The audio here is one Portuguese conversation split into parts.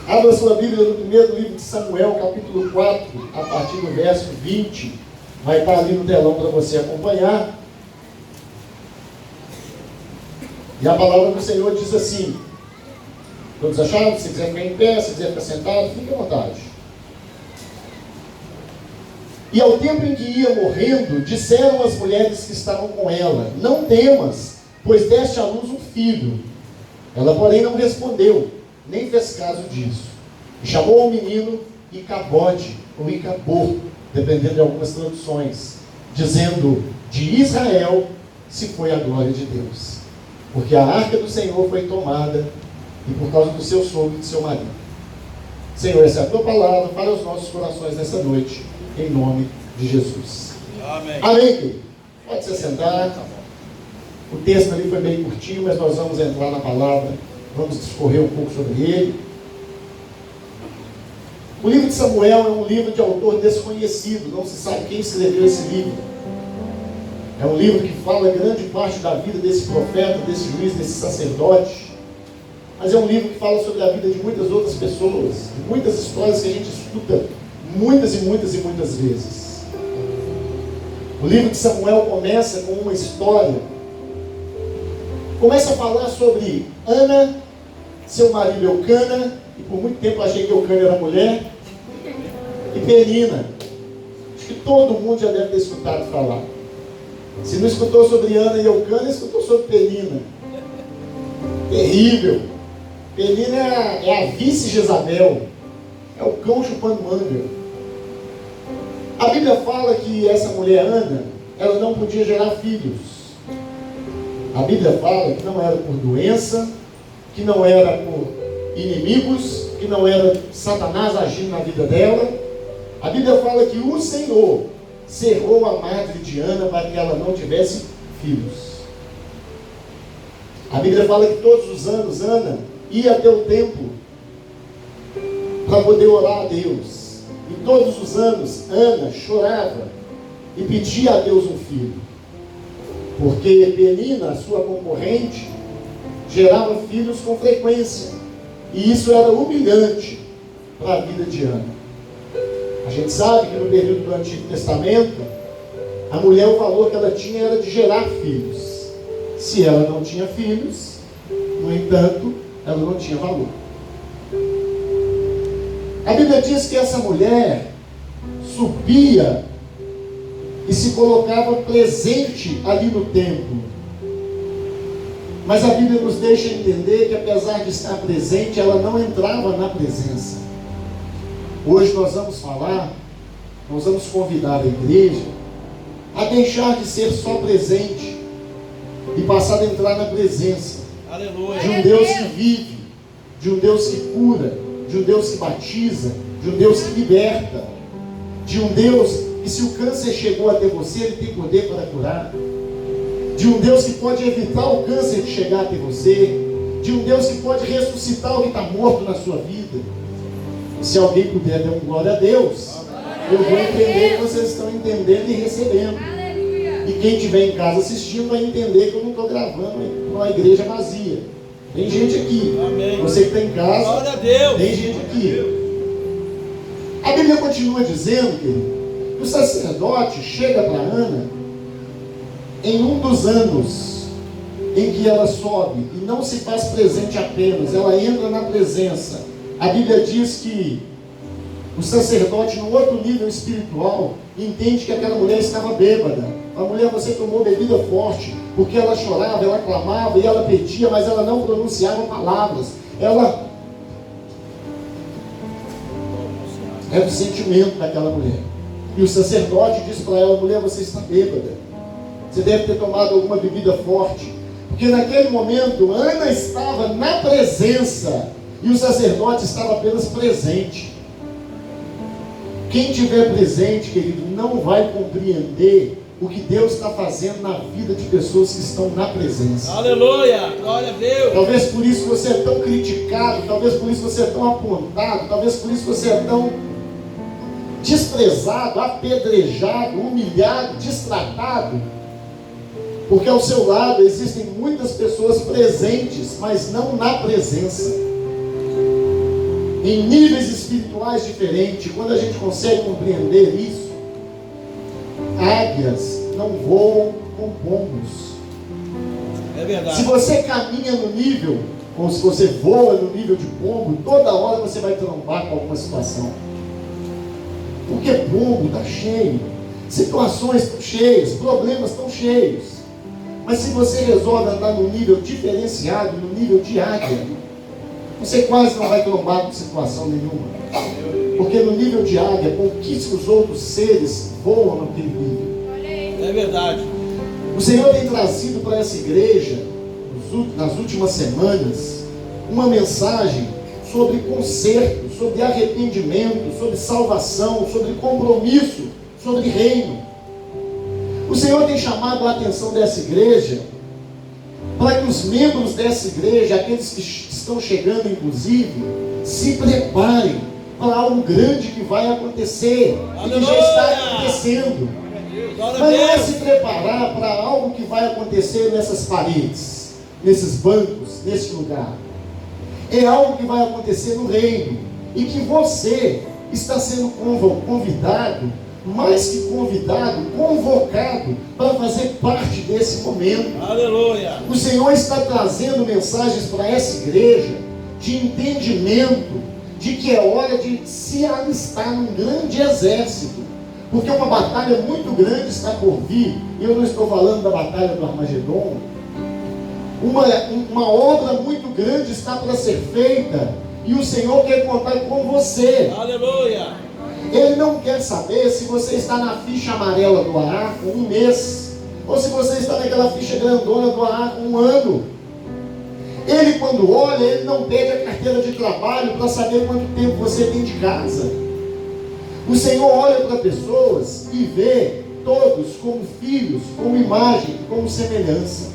Abra sua Bíblia no primeiro livro de Samuel, capítulo 4, a partir do verso 20. Vai estar ali no telão para você acompanhar. E a palavra do Senhor diz assim: todos acharam? Se quiser ficar em pé, se quiser ficar sentado, fique à vontade. E ao tempo em que ia morrendo, disseram as mulheres que estavam com ela: não temas, pois deste à luz um filho. Ela, porém, não respondeu, nem fez caso disso. E chamou o menino Icabode, ou Icabor, dependendo de algumas traduções, dizendo: de Israel se foi a glória de Deus, porque a arca do Senhor foi tomada, e por causa do seu sogro e do seu marido. Senhor, essa é a tua palavra para os nossos corações nessa noite, em nome de Jesus. Amém. Amém, querido? Pode se sentar. O texto ali foi meio curtinho, mas nós vamos entrar na palavra, vamos discorrer um pouco sobre ele. O livro de Samuel é um livro de autor desconhecido, não se sabe quem escreveu esse livro. É um livro que fala grande parte da vida desse profeta, desse juiz, desse sacerdote. Mas é um livro que fala sobre a vida de muitas outras pessoas, de muitas histórias que a gente escuta muitas e muitas e muitas vezes. O livro de Samuel começa com uma história. Começa a falar sobre Ana, seu marido Eucana, e por muito tempo achei que Eucana era mulher, e Penina. Acho que todo mundo já deve ter escutado falar. Se não escutou sobre Ana e Eucana, escutou sobre Penina. Terrível. Penina é a vice-Jezabel. É o cão chupando manga. A Bíblia fala que essa mulher Ana, ela não podia gerar filhos. A Bíblia fala que não era por doença, que não era por inimigos, que não era Satanás agindo na vida dela. A Bíblia fala que o Senhor cerrou a madre de Ana para que ela não tivesse filhos. A Bíblia fala que todos os anos Ana ia até o templo para poder orar a Deus. E todos os anos Ana chorava e pedia a Deus um filho. Porque Penina, a sua concorrente, gerava filhos com frequência. E isso era humilhante para a vida de Ana. A gente sabe que no período do Antigo Testamento, a mulher, o valor que ela tinha era de gerar filhos. Se ela não tinha filhos, no entanto, ela não tinha valor. A Bíblia diz que essa mulher subia e se colocava presente ali no templo. Mas a Bíblia nos deixa entender que, apesar de estar presente, ela não entrava na presença. Hoje nós vamos falar, nós vamos convidar a igreja a deixar de ser só presente e passar a entrar na presença. Aleluia. De um Deus que vive, de um Deus que cura, de um Deus que batiza, de um Deus que liberta, de um Deus que, se o câncer chegou até você, Ele tem poder para curar, de um Deus que pode evitar o câncer de chegar até você, de um Deus que pode ressuscitar o que está morto na sua vida. E se alguém puder dar um glória a Deus, eu vou entender que vocês estão entendendo e recebendo. E quem estiver em casa assistindo vai entender que eu não estou gravando uma igreja vazia. Tem gente aqui. Amém. Você que está em casa, Glória a Deus. tem gente aqui. A Bíblia continua dizendo, querido, que o sacerdote chega para Ana em um dos anos em que ela sobe e não se faz presente apenas, ela entra na presença. A Bíblia diz que o sacerdote, no outro nível espiritual, entende que aquela mulher estava bêbada. A mulher, você tomou bebida forte, porque ela chorava, ela clamava e ela pedia, mas ela não pronunciava palavras. Ela era o sentimento daquela mulher. E o sacerdote diz para ela: mulher, você está bêbada. Você deve ter tomado alguma bebida forte. Porque naquele momento, Ana estava na presença e o sacerdote estava apenas presente. Quem estiver presente, querido, não vai compreender o que Deus está fazendo na vida de pessoas que estão na presença. Aleluia, glória a Deus. Talvez por isso você é tão criticado, talvez por isso você é tão apontado, talvez por isso você é tão desprezado, apedrejado, humilhado, destratado. Porque ao seu lado existem muitas pessoas presentes, mas não na presença. em níveis espirituais diferentes. Quando a gente consegue compreender isso, águias não voam com pombos. É verdade. Se você caminha no nível, ou se você voa no nível de pombo, toda hora você vai trombar com alguma situação. Porque pombo está cheio, situações estão cheias, problemas estão cheios. Mas se você resolve andar no nível diferenciado, no nível de águia, você quase não vai trombar com situação nenhuma. Porque no nível de águia, pouquíssimos outros seres voam naquele nível. É verdade. O Senhor tem trazido para essa igreja, nas últimas semanas, uma mensagem sobre conserto, sobre arrependimento, sobre salvação, sobre compromisso, sobre reino. O Senhor tem chamado a atenção dessa igreja para que os membros dessa igreja, aqueles que estão chegando inclusive, se preparem para algo grande que vai acontecer e que já está acontecendo. Mas não é se preparar para algo que vai acontecer nessas paredes, nesses bancos, nesse lugar. É algo que vai acontecer no reino e que você está sendo convidado, mais que convidado, convocado para fazer parte desse momento. Aleluia. O Senhor está trazendo mensagens para essa igreja de entendimento de que é hora de se alistar num grande exército, porque uma batalha muito grande está por vir. E eu não estou falando da batalha do Armagedon. Uma obra muito grande está para ser feita, e o Senhor quer contar com você. Aleluia. Ele não quer saber se você está na ficha amarela do AA com 1 mês, ou se você está naquela ficha grandona do AA com 1 ano. Ele, quando olha, ele não pede a carteira de trabalho para saber quanto tempo você tem de casa. O Senhor olha para pessoas e vê todos como filhos, como imagem, como semelhança.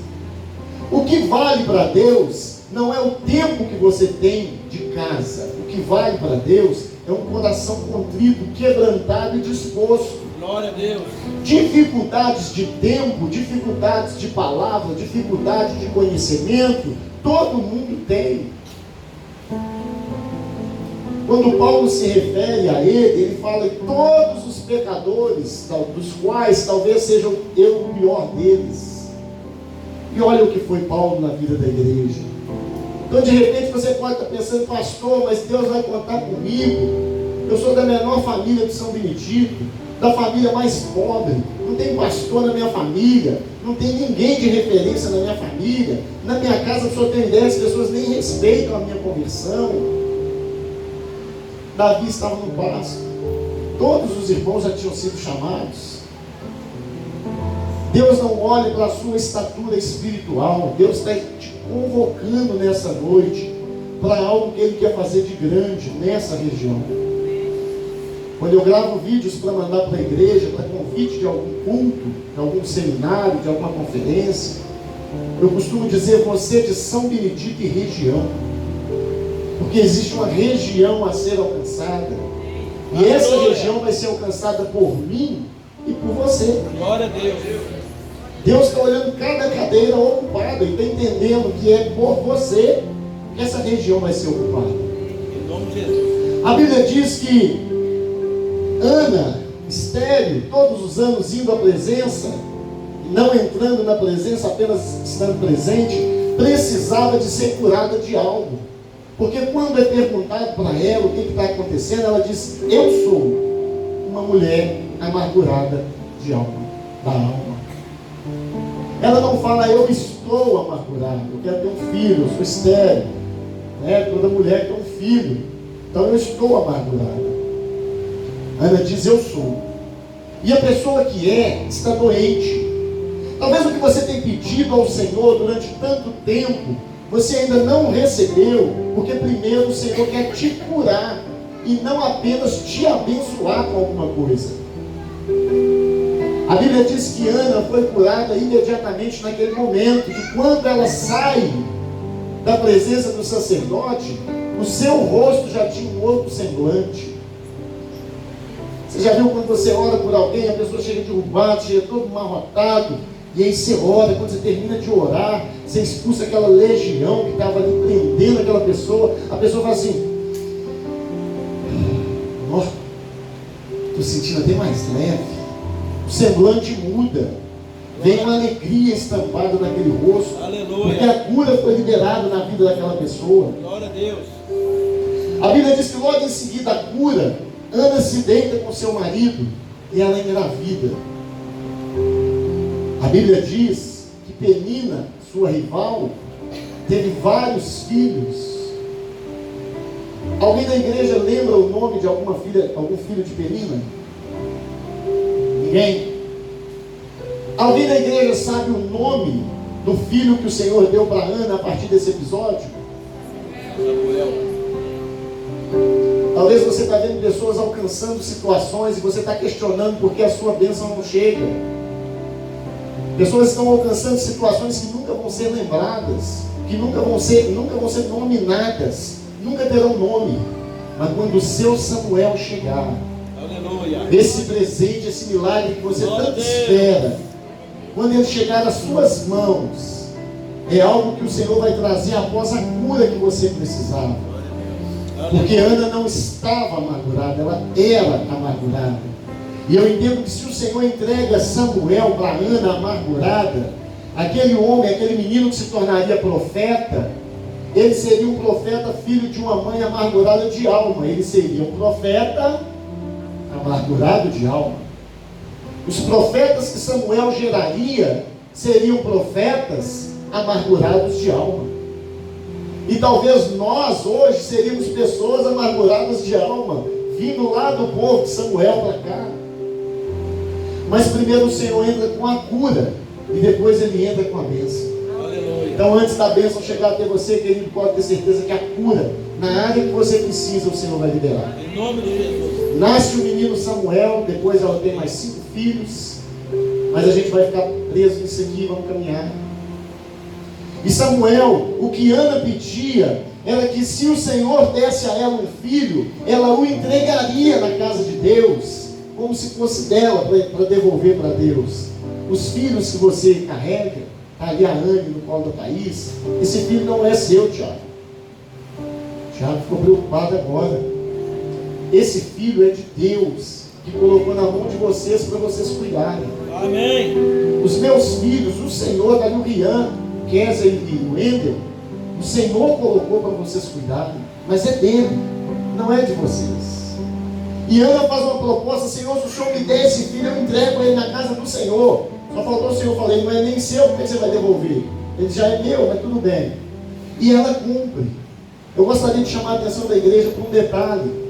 O que vale para Deus não é o tempo que você tem de casa. O que vale para Deus é um coração contrito, quebrantado e disposto. Glória a Deus. Dificuldades de tempo, dificuldades de palavra, dificuldade de conhecimento, todo mundo tem. Quando Paulo se refere a ele fala que todos os pecadores, dos quais talvez sejam eu o pior deles. E olha o que foi Paulo na vida da igreja. Então de repente você pode estar pensando, pastor, mas Deus vai contar comigo. Eu sou da menor família de São Benedito, da família mais pobre. Não tem pastor na minha família, não tem ninguém de referência na minha família. Na minha casa só tem 10 pessoas, nem respeitam a minha conversão. Davi estava no pasto, todos os irmãos já tinham sido chamados. Deus não olha para a sua estatura espiritual. Deus está te convocando nessa noite para algo que Ele quer fazer de grande nessa região. Quando eu gravo vídeos para mandar para a igreja, para convite de algum culto, de algum seminário, de alguma conferência, eu costumo dizer você de São Benedito e região, porque existe uma região a ser alcançada, e essa região vai ser alcançada por mim e por você. Glória a Deus. Deus está olhando cada cadeira ocupada e está entendendo que é por você que essa região vai ser ocupada. Em nome de Jesus. A Bíblia diz que Ana, estéril, todos os anos indo à presença, não entrando na presença, apenas estando presente, precisava de ser curada de algo. Porque quando é perguntado para ela o que está acontecendo, ela diz: eu sou uma mulher amargurada de alma, da alma. Ela não fala: eu estou amargurada, eu quero ter um filho, eu sou estéril, toda mulher tem um filho, então eu estou amargurada. Ana diz: eu sou. E a pessoa que está doente. Talvez o que você tem pedido ao Senhor durante tanto tempo, você ainda não recebeu, porque primeiro o Senhor quer te curar e não apenas te abençoar com alguma coisa. A Bíblia diz que Ana foi curada imediatamente naquele momento, que quando ela sai da presença do sacerdote, o seu rosto já tinha um outro semblante. Você já viu quando você ora por alguém, a pessoa chega derrubada, chega todo amarrotado, e aí você ora, quando você termina de orar, você expulsa aquela legião que estava ali prendendo aquela pessoa, a pessoa fala assim: Estou sentindo até mais leve. O semblante muda. Vem uma alegria estampada naquele rosto. Porque a cura foi liberada na vida daquela pessoa. Glória a Deus. A Bíblia diz que logo em seguida a cura, Ana se deita com seu marido e ela engravida. A Bíblia diz que Penina, sua rival, teve vários filhos. Alguém da igreja lembra o nome de algum filho de Penina? Ninguém? Alguém da igreja sabe o nome do filho que o Senhor deu para Ana a partir desse episódio? Samuel. Talvez você está vendo pessoas alcançando situações e você está questionando por que a sua bênção não chega. Pessoas estão alcançando situações que nunca vão ser lembradas, que nunca vão ser nominadas, nunca terão nome. Mas quando o seu Samuel chegar, Aleluia. esse presente, esse milagre que você tanto espera, quando ele chegar nas suas mãos, é algo que o Senhor vai trazer após a cura que você precisava. Porque Ana não estava amargurada, ela era amargurada. E eu entendo que se o Senhor entrega Samuel para Ana amargurada, aquele homem, aquele menino que se tornaria profeta, ele seria um profeta filho de uma mãe amargurada de alma. Ele seria um profeta amargurado de alma. Os profetas que Samuel geraria seriam profetas amargurados de alma. E talvez nós hoje seríamos pessoas amarguradas de alma, vindo lá do povo de Samuel para cá. Mas primeiro o Senhor entra com a cura e depois ele entra com a bênção. Aleluia. Então antes da bênção chegar até você, querido, pode ter certeza que a cura na área que você precisa, o Senhor vai liberar. Em nome de Jesus. Nasce o menino Samuel, depois ela tem mais 5 filhos, mas a gente vai ficar preso nisso aqui, vamos caminhar. E Samuel, o que Ana pedia era que se o Senhor desse a ela um filho, ela o entregaria na casa de Deus, como se fosse dela, para devolver para Deus. Os filhos que você carrega, está ali a Anne no colo da Thaís, esse filho não é seu, Tiago. Tiago ficou preocupado agora. Esse filho é de Deus, que colocou na mão de vocês para vocês cuidarem. Amém. Os meus filhos, o Senhor, daí o Rian, Kézia e o Wendel, o Senhor colocou para vocês cuidarem, mas é dele, não é de vocês. E Ana faz uma proposta: Senhor, se o Senhor me der esse filho, eu entrego ele na casa do Senhor. Só faltou o Senhor falar: ele não é nem seu, como é que você vai devolver? Ele já é meu, mas tudo bem. E ela cumpre. Eu gostaria de chamar a atenção da igreja para um detalhe.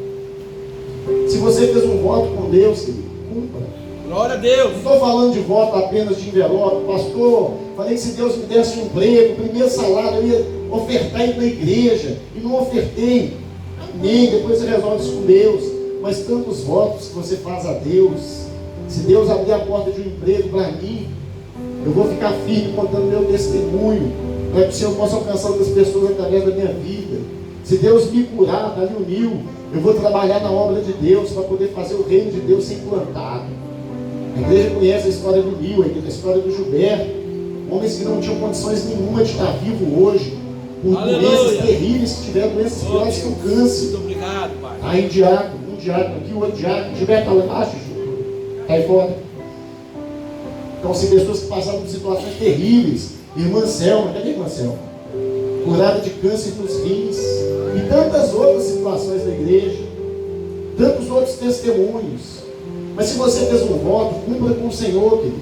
Se você fez um voto com Deus, querido, cumpra. Glória a Deus. Não estou falando de voto apenas de envelope. Pastor, falei que se Deus me desse um emprego, o primeiro salário eu ia ofertar ele na igreja, e não ofertei. Amém, depois você resolve isso com Deus. Mas tantos votos que você faz a Deus, se Deus abrir a porta de um emprego para mim, eu vou ficar firme contando meu testemunho, para que o Senhor possa alcançar outras pessoas através da minha vida. Se Deus me curar, dá-lhe um mil, eu vou trabalhar na obra de Deus, para poder fazer o reino de Deus ser implantado. A igreja conhece a história do Nil, a história do Gilberto, homens que não tinham condições nenhuma de estar vivo hoje, por doenças terríveis, que tiveram doenças piores que o câncer. Muito obrigado, Pai. Aí um diácono aqui, o outro diácono, Gilberto está lá embaixo, está aí fora. Então, são pessoas que passaram por situações terríveis. Irmã Selma, cadê a irmã Selma? Curada de câncer nos rins, e tantas outras situações da igreja, tantos outros testemunhos. Mas se você fez um voto, cumpra com o Senhor, querido.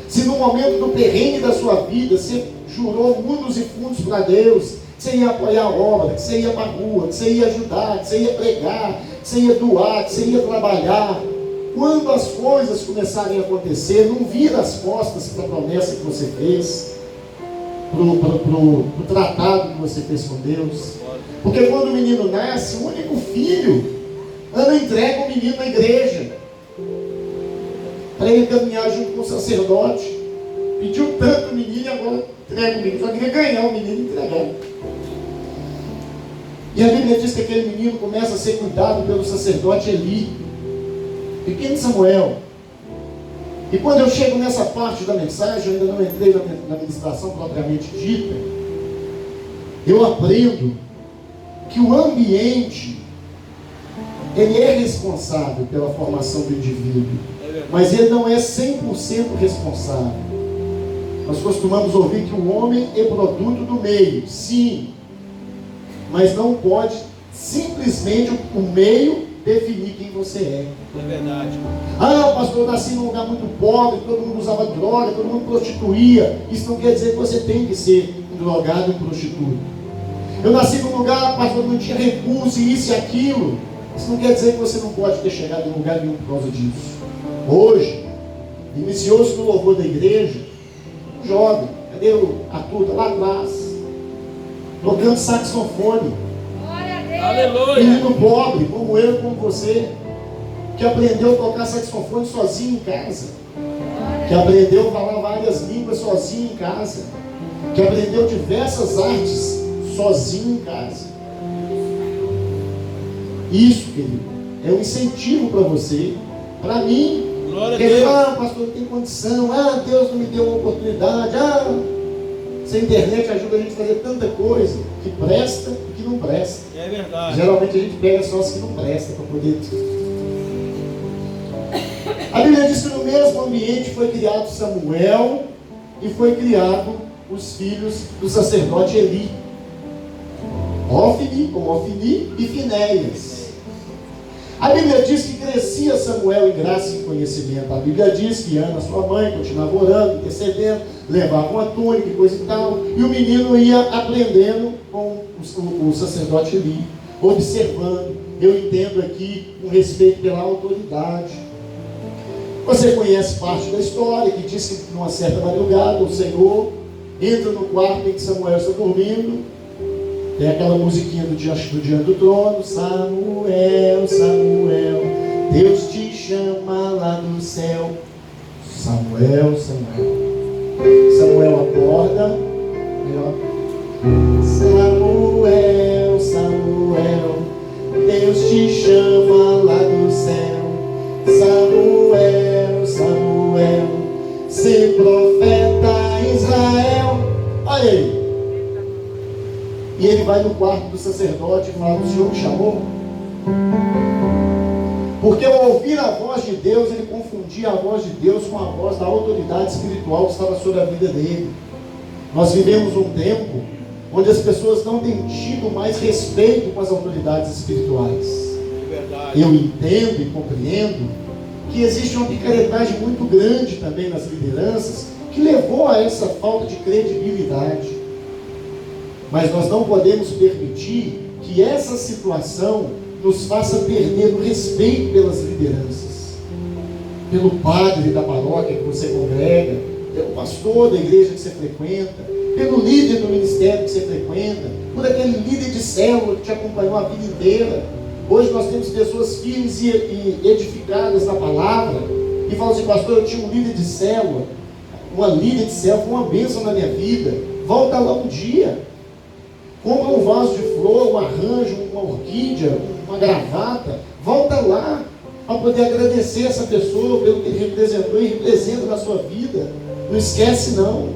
Se no momento do perrengue da sua vida, você jurou mundos e fundos para Deus, que você ia apoiar a obra, que você ia para a rua, que você ia ajudar, que você ia pregar, que você ia doar, que você ia trabalhar. Quando as coisas começarem a acontecer, não vira as costas para a promessa que você fez, para o tratado que você fez com Deus. Porque quando o menino nasce, o único filho, Ana entrega o menino na igreja, para ele caminhar junto com o sacerdote. Pediu tanto o menino e agora entrega o menino. Só queria ganhar o menino e entregar. E a Bíblia diz que aquele menino começa a ser cuidado pelo sacerdote Eli, pequeno Samuel. E quando eu chego nessa parte da mensagem, eu ainda não entrei na ministração propriamente dita, eu aprendo que o ambiente Ele é responsável pela formação do indivíduo, mas ele não é 100% responsável. Nós costumamos ouvir que o homem é produto do meio, sim, mas não pode simplesmente o meio definir quem você é. É verdade. Ah, pastor, eu nasci num lugar muito pobre, todo mundo usava droga, todo mundo prostituía. Isso não quer dizer que você tem que ser um drogado e um prostituto. Eu nasci num lugar, pastor, não tinha recurso, isso e aquilo. Isso não quer dizer que você não pode ter chegado em lugar nenhum por causa disso. Hoje, iniciou-se no louvor da igreja, um jovem, cadê a turma lá atrás, tocando saxofone. Aleluia. Menino pobre, como eu e como você, que aprendeu a tocar saxofone sozinho em casa, que aprendeu a falar várias línguas sozinho em casa, que aprendeu diversas artes sozinho em casa. Isso, querido, é um incentivo para você, para mim. Glória a Deus. Pastor, não tem condição, Deus não me deu uma oportunidade, essa internet ajuda a gente a fazer tanta coisa que presta e que não presta. É verdade. Geralmente a gente pega só as que não prestam para poder. A Bíblia diz que no mesmo ambiente foi criado Samuel e foi criado os filhos do sacerdote Eli, Ofni, como Ofni, e Finéias. A Bíblia diz que crescia Samuel em graça e conhecimento. A Bíblia diz que Ana, sua mãe, continuava orando, intercedendo, levava uma túnica e coisa e tal, e o menino ia aprendendo com o sacerdote Eli, observando. Eu entendo aqui um respeito pela autoridade. Você conhece parte da história que diz que numa certa madrugada o Senhor entra no quarto em que Samuel está dormindo. Tem aquela musiquinha do diante do trono. Samuel, Samuel, Deus te chama lá do céu. Samuel, Samuel. Samuel acorda. Samuel, Samuel, Deus te chama lá do céu. Samuel, Samuel, ser profeta em Israel. Olha aí. E ele vai no quarto do sacerdote e fala: o Senhor me chamou? Porque ao ouvir a voz de Deus, ele confundia a voz de Deus com a voz da autoridade espiritual que estava sobre a vida dele. Nós vivemos um tempo onde as pessoas não têm tido mais respeito com as autoridades espirituais. É verdade. Eu entendo e compreendo que existe uma picaretagem muito grande também nas lideranças, que levou a essa falta de credibilidade. Mas nós não podemos permitir que essa situação nos faça perder o respeito pelas lideranças, pelo padre da paróquia que você congrega, pelo pastor da igreja que você frequenta, pelo líder do ministério que você frequenta, por aquele líder de célula que te acompanhou a vida inteira. Hoje nós temos pessoas firmes e edificadas na palavra, e falam assim: pastor, eu tinha um líder de célula, uma líder de célula, foi uma bênção na minha vida. Volta lá um dia, compra um vaso de flor, um arranjo, uma orquídea, uma gravata, volta lá para poder agradecer essa pessoa pelo que ele representou e representa na sua vida. Não esquece não.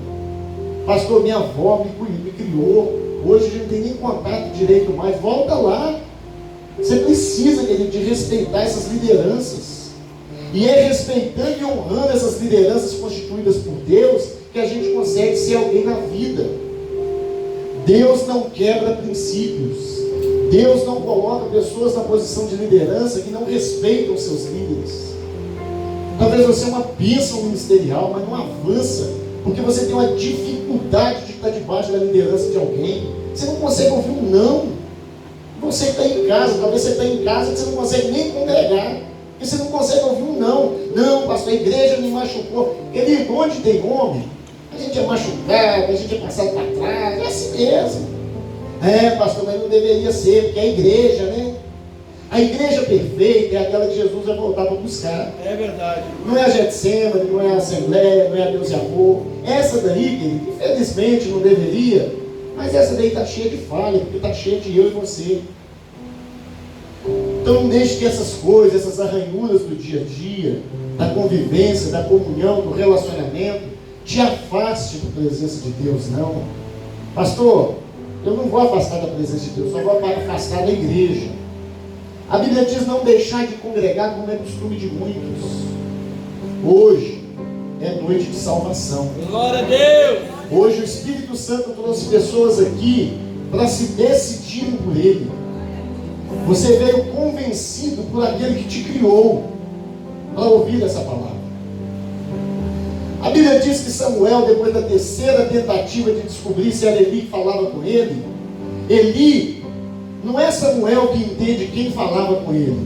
Pastor, minha avó me criou, hoje a gente não tem nem contato direito mais. Volta lá. Você precisa, querido, de respeitar essas lideranças. E é respeitando e honrando essas lideranças constituídas por Deus que a gente consegue ser alguém na vida. Deus não quebra princípios. Deus não coloca pessoas na posição de liderança que não respeitam seus líderes. Talvez você é uma bênção ministerial, mas não avança, porque você tem uma dificuldade de estar debaixo da liderança de alguém. Você não consegue ouvir um não. Você está em casa, talvez você está em casa que você não consegue nem congregar, porque você não consegue ouvir um não. Não, pastor, a igreja me machucou. Querido, onde tem homem, a gente é machucado, a gente é passado para trás, é assim mesmo. É, pastor, mas não deveria ser, porque é a igreja, né? A igreja perfeita é aquela que Jesus vai voltar para buscar. É verdade. Não é a Getsemane, não é a Assembleia, não é a Deus e Amor. Essa daí, querido, infelizmente não deveria, mas essa daí está cheia de falha, porque está cheia de eu e você. Então não deixe que essas coisas, essas arranhuras do dia a dia, da convivência, da comunhão, do relacionamento, te afaste da presença de Deus, não. Pastor, eu não vou afastar da presença de Deus, só vou afastar da igreja. A Bíblia diz não deixar de congregar como é costume de muitos. Hoje é noite de salvação. Glória a Deus. Hoje o Espírito Santo trouxe pessoas aqui para se decidirem por Ele. Você veio convencido por aquele que te criou para ouvir essa palavra. A Bíblia diz que Samuel, depois da terceira tentativa de descobrir se era Eli que falava com ele, Eli não é Samuel que entende quem falava com ele,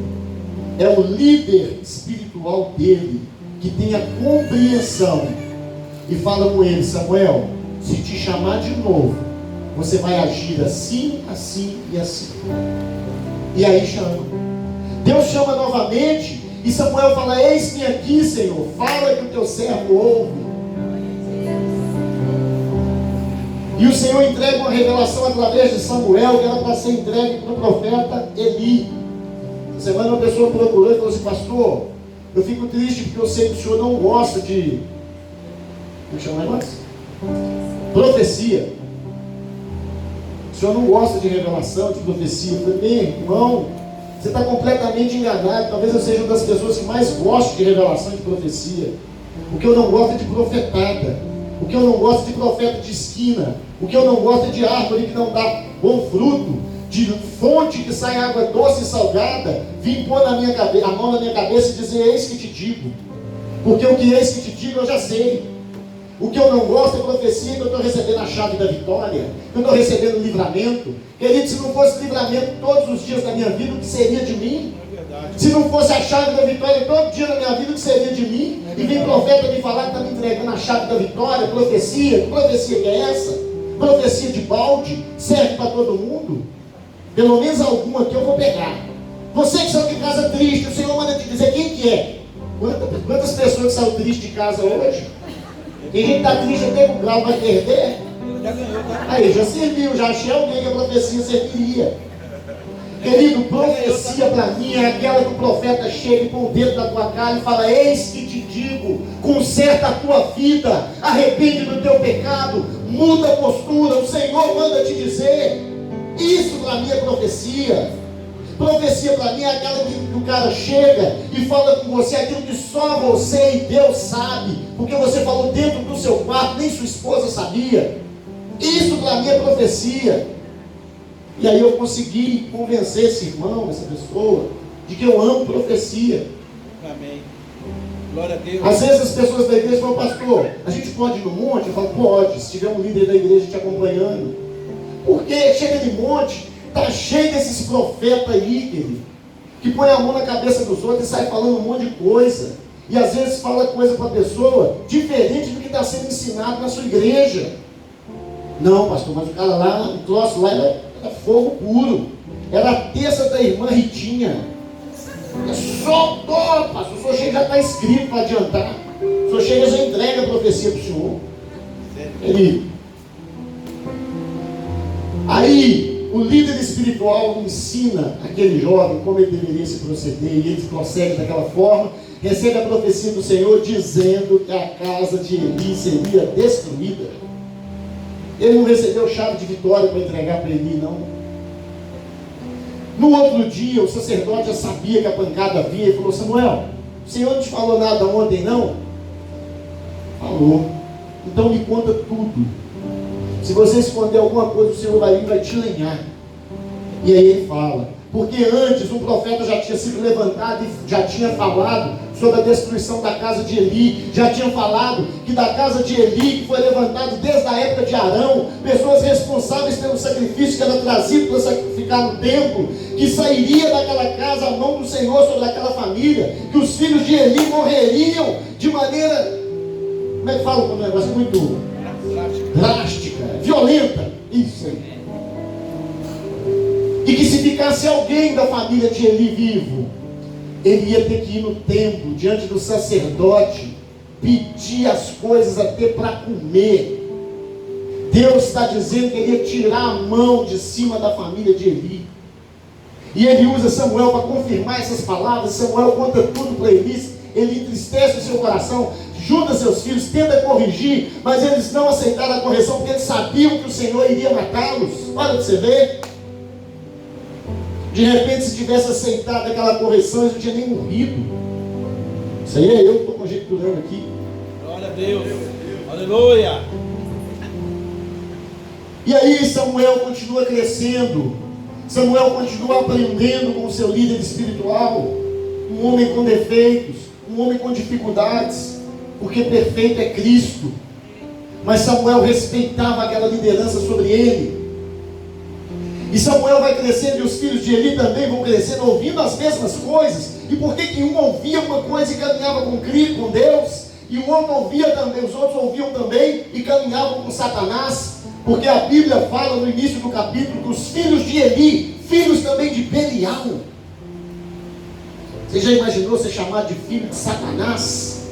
é o líder espiritual dele que tem a compreensão e fala com ele: Samuel, se te chamar de novo, você vai agir assim, assim e assim. E aí chama. Deus chama novamente e Samuel fala: eis-me aqui, Senhor, fala que o teu servo ouve. E o Senhor entrega uma revelação através de Samuel que era para ser entregue para o profeta Eli. Essa semana uma pessoa procurou e falou assim: pastor, eu fico triste porque eu sei que o senhor não gosta de... Como chama o negócio? Profecia. O senhor não gosta de revelação, de profecia. Eu falei: meu irmão, você está completamente enganado. Talvez eu seja uma das pessoas que mais gosto de revelação e de profecia. O que eu não gosto é de profetada. O que eu não gosto é de profeta de esquina. O que eu não gosto é de árvore que não dá bom fruto, de fonte que sai água doce e salgada, vir pôr na minha cabeça, a mão na minha cabeça e dizer: eis que te digo. Porque o que eis que te digo eu já sei. O que eu não gosto é profecia que eu estou recebendo a chave da vitória, que eu estou recebendo livramento. Querido, se não fosse livramento todos os dias da minha vida, o que seria de mim? Se não fosse a chave da vitória todo dia da minha vida, o que seria de mim? E vem profeta me falar que está me entregando a chave da vitória, profecia. Que profecia que é essa? Profecia de balde? Serve para todo mundo? Pelo menos alguma aqui eu vou pegar. Você que saiu de casa triste, o Senhor manda te dizer quem que é. Quantas pessoas que saíram tristes de casa hoje? Tem gente que está triste até com o grau, vai perder. Já ganhou, tá? Aí, já serviu, já achei alguém que a profecia serviria. Querido, profecia para mim é aquela que o profeta chega e põe o dedo na tua cara e fala: eis que te digo, conserta a tua vida, arrepende do teu pecado, muda a postura, o Senhor manda te dizer. Isso para mim é profecia. Profecia para mim é aquela que o cara chega e fala com você aquilo que só você e Deus sabe, porque você falou dentro do seu quarto, nem sua esposa sabia. Isso para mim é profecia. E aí eu consegui convencer esse irmão, essa pessoa, de que eu amo profecia. Amém. Glória a Deus. Às vezes as pessoas da igreja falam: pastor, a gente pode ir no monte? Eu falo: pode, se tiver um líder da igreja te acompanhando. Porque chega de monte, está cheio desses profetas aí, querido, que põe a mão na cabeça dos outros e sai falando um monte de coisa. E às vezes fala coisa para a pessoa diferente do que está sendo ensinado na sua igreja. Não, pastor, mas o cara lá, o troço lá era fogo puro. Era a terça da irmã Ritinha. É só dó, pastor. O senhor chega já está escrito para adiantar. O senhor chega e já entrega a profecia para o senhor. Querido. Aí, o líder espiritual ensina aquele jovem como ele deveria se proceder. E ele procede daquela forma. Recebe a profecia do Senhor dizendo que a casa de Eli seria destruída. Ele não recebeu chave de vitória para entregar para Eli, não. No outro dia, o sacerdote já sabia que a pancada vinha e falou: Samuel, o Senhor não te falou nada ontem, não? Falou. Então me conta tudo. Se você esconder alguma coisa, o Senhor vai vir e vai te lenhar. E aí ele fala: porque antes um profeta já tinha sido levantado e já tinha falado sobre a destruição da casa de Eli, já tinha falado que da casa de Eli, que foi levantado desde a época de Arão, pessoas responsáveis pelo sacrifício que era trazido para sacrificar no templo, que sairia daquela casa a mão do Senhor sobre aquela família, que os filhos de Eli morreriam de maneira, como é que fala um negócio muito drástica, violenta, isso aí. E que se ficasse alguém da família de Eli vivo, ele ia ter que ir no templo, diante do sacerdote, pedir as coisas até para comer. Deus está dizendo que ele ia tirar a mão de cima da família de Eli. E ele usa Samuel para confirmar essas palavras. Samuel conta tudo para Eli. Ele entristece o seu coração, junta seus filhos, tenta corrigir, mas eles não aceitaram a correção, porque eles sabiam que o Senhor iria matá-los. Olha para você ver. De repente, se tivesse aceitado aquela correção, eles não tinham nem morrido. Isso aí é eu que estou conjecturando aqui. Glória a Deus. Aleluia. E aí Samuel continua crescendo. Samuel continua aprendendo com o seu líder espiritual. Um homem com defeitos, um homem com dificuldades, porque perfeito é Cristo. Mas Samuel respeitava aquela liderança sobre ele. E Samuel vai crescendo e os filhos de Eli também vão crescendo, ouvindo as mesmas coisas. E por que um ouvia uma coisa e caminhava com Deus, e o outro ouvia também, os outros ouviam também e caminhavam com Satanás? Porque a Bíblia fala no início do capítulo que os filhos de Eli, filhos também de Belial. Você já imaginou ser chamado de filho de Satanás?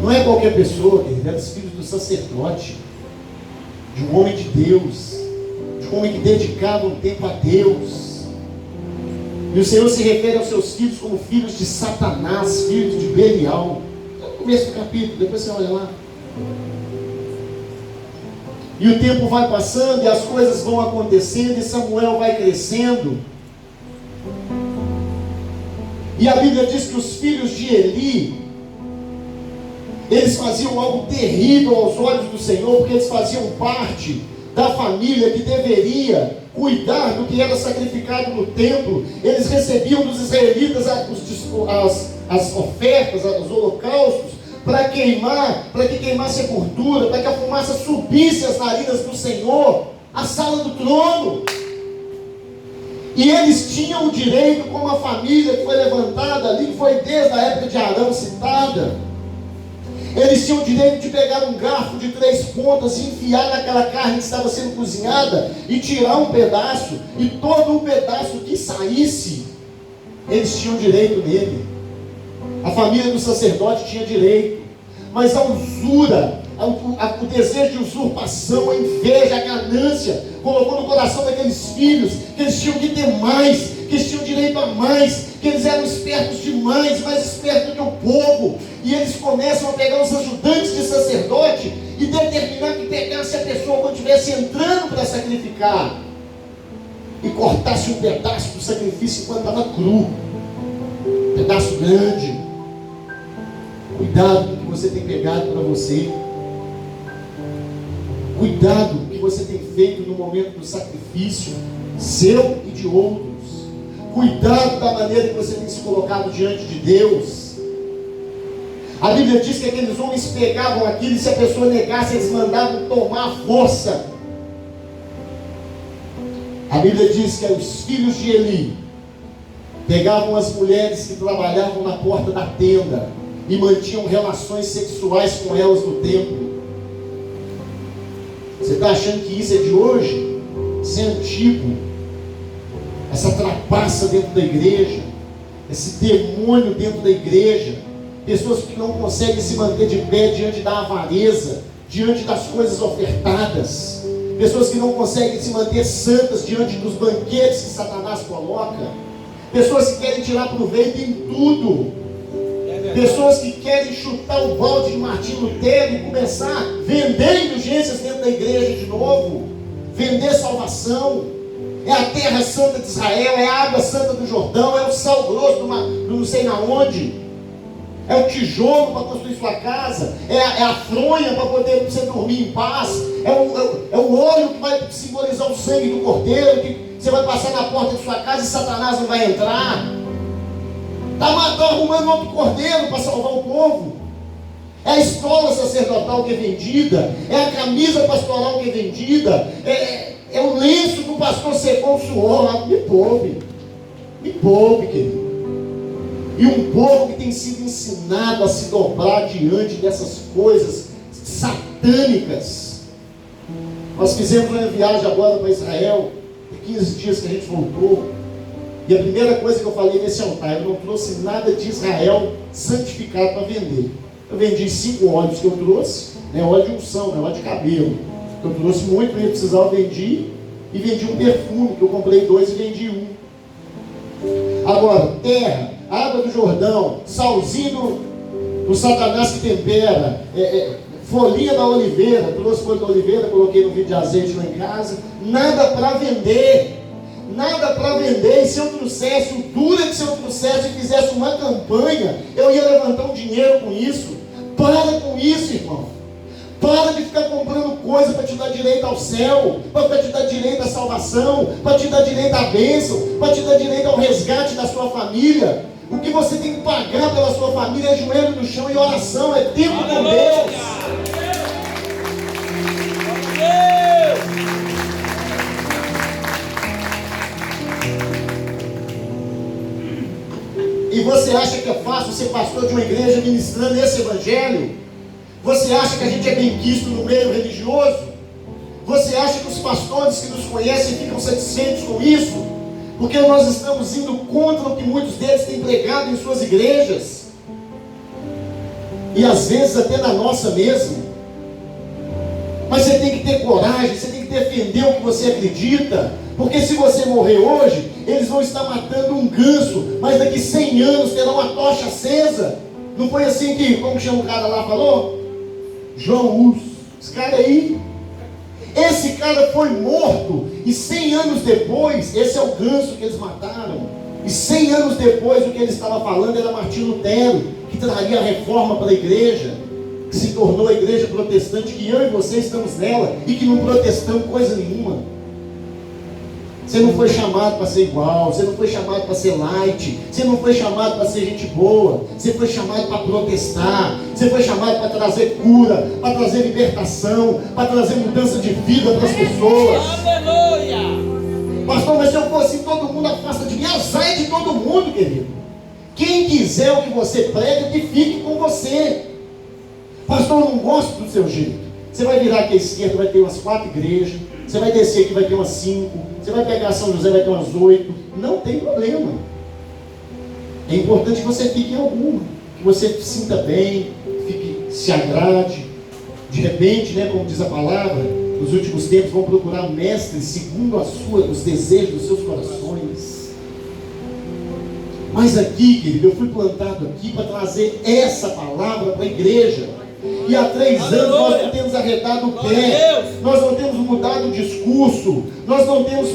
Não é qualquer pessoa, querido, é dos filhos do sacerdote, de um homem de Deus, de um homem que dedicava um tempo a Deus. E o Senhor se refere aos seus filhos como filhos de Satanás, filhos de Belial. No começo do capítulo, depois você olha lá. E o tempo vai passando e as coisas vão acontecendo e Samuel vai crescendo. E a Bíblia diz que os filhos de Eli, eles faziam algo terrível aos olhos do Senhor, porque eles faziam parte da família que deveria cuidar do que era sacrificado no templo. Eles recebiam dos israelitas as ofertas, os holocaustos, para que queimasse a gordura, para que a fumaça subisse as narinas do Senhor, a sala do trono. E eles tinham o direito, como a família que foi levantada ali, que foi desde a época de Arão citada, eles tinham o direito de pegar um garfo de 3 pontas e enfiar naquela carne que estava sendo cozinhada e tirar um pedaço, e todo o pedaço que saísse, eles tinham direito nele. A família do sacerdote tinha direito. Mas a usura, o desejo de usurpação, a inveja, a ganância, colocou no coração daqueles filhos que eles tinham que ter mais, que eles tinham direito a mais, que eles eram espertos demais, mais espertos que o povo. E eles começam a pegar os ajudantes de sacerdote e determinar que pegasse a pessoa quando estivesse entrando para sacrificar e cortasse um pedaço do sacrifício enquanto estava cru, um pedaço grande. Cuidado com o que você tem pegado para você. Cuidado com o que você tem feito no momento do sacrifício seu e de outros. Cuidado da maneira que você tem se colocado diante de Deus. A Bíblia diz que aqueles homens pegavam aquilo e se a pessoa negasse, eles mandavam tomar a força. A Bíblia diz que os filhos de Eli pegavam as mulheres que trabalhavam na porta da tenda e mantinham relações sexuais com elas no templo. Você está achando que isso é de hoje? Isso é antigo. Essa trapaça dentro da igreja, esse demônio dentro da igreja, pessoas que não conseguem se manter de pé diante da avareza, diante das coisas ofertadas, pessoas que não conseguem se manter santas diante dos banquetes que Satanás coloca, pessoas que querem tirar proveito em tudo, pessoas que querem chutar o balde de Martinho Lutero e começar a vender indulgências dentro da igreja de novo, vender salvação. É a terra santa de Israel, é a água santa do Jordão, é o sal grosso do não sei na onde, é o tijolo para construir sua casa, é a fronha para poder você dormir em paz, é o óleo que vai simbolizar o sangue do cordeiro, que você vai passar na porta de sua casa e Satanás não vai entrar. Está arrumando outro cordeiro para salvar o povo. É a escola sacerdotal que é vendida, é a camisa pastoral que é vendida, é o lenço que o pastor secou o suor. Me poupe, querido. E um povo que tem sido ensinado a se dobrar diante dessas coisas satânicas. Nós fizemos uma viagem agora para Israel, de 15 dias que a gente voltou, e a primeira coisa que eu falei nesse altar, eu não trouxe nada de Israel santificado para vender. Eu vendi 5 óleos que eu trouxe, óleo de unção, óleo de cabelo. Eu trouxe muito, eu precisava, eu vendi, e vendi um perfume, que eu comprei 2 e vendi 1. Agora, terra, água do Jordão, salzinho do Satanás que tempera, folhinha da oliveira, trouxe folha da oliveira, coloquei no vidro de azeite lá em casa, nada para vender. nada para vender, e se eu trouxesse o Durex, se eu trouxesse e fizesse uma campanha, eu ia levantar um dinheiro com isso. Para com isso, irmão. Para de ficar comprando coisa para te dar direito ao céu, para te dar direito à salvação, para te dar direito à bênção, para te dar direito ao resgate da sua família. O que você tem que pagar pela sua família é joelho no chão e oração, é tempo com Deus. E você acha que é fácil ser pastor de uma igreja ministrando esse evangelho? Você acha que a gente é bem quisto no meio religioso? Você acha que os pastores que nos conhecem ficam satisfeitos com isso? Porque nós estamos indo contra o que muitos deles têm pregado em suas igrejas. E às vezes até na nossa mesmo. Mas você tem que ter coragem, você tem que defender o que você acredita. Porque se você morrer hoje, eles vão estar matando um ganso, mas daqui 100 anos terá uma tocha acesa. Não foi assim que, como chama o cara lá, falou? João Hus. Esse cara aí. Esse cara foi morto. E 100 anos depois, esse é o ganso que eles mataram. E 100 anos depois, o que ele estava falando era Martim Lutero, que traria a reforma para a igreja, que se tornou a igreja protestante, que eu e você estamos nela, e que não protestamos coisa nenhuma. Você não foi chamado para ser igual, você não foi chamado para ser light, você não foi chamado para ser gente boa, você foi chamado para protestar, você foi chamado para trazer cura, para trazer libertação, para trazer mudança de vida para as pessoas. Aleluia! Pastor, mas se eu for assim, todo mundo afasta de mim. Azar de todo mundo, querido. Quem quiser o que você prega, que fique com você. Pastor, eu não gosto do seu jeito. Você vai virar aqui à esquerda, vai ter umas 4 igrejas. Você vai descer aqui, vai ter umas 5. Você vai pegar São José, vai ter umas 8. Não tem problema. É importante que você fique em alguma. Que você se sinta bem, se agrade. De repente, né, como diz a palavra, nos últimos tempos vão procurar mestres segundo os desejos dos seus corações. Mas aqui, querido, eu fui plantado aqui para trazer essa palavra para a igreja. E há 3 anos nós não temos arredado o pé, nós não temos mudado o discurso, nós não temos.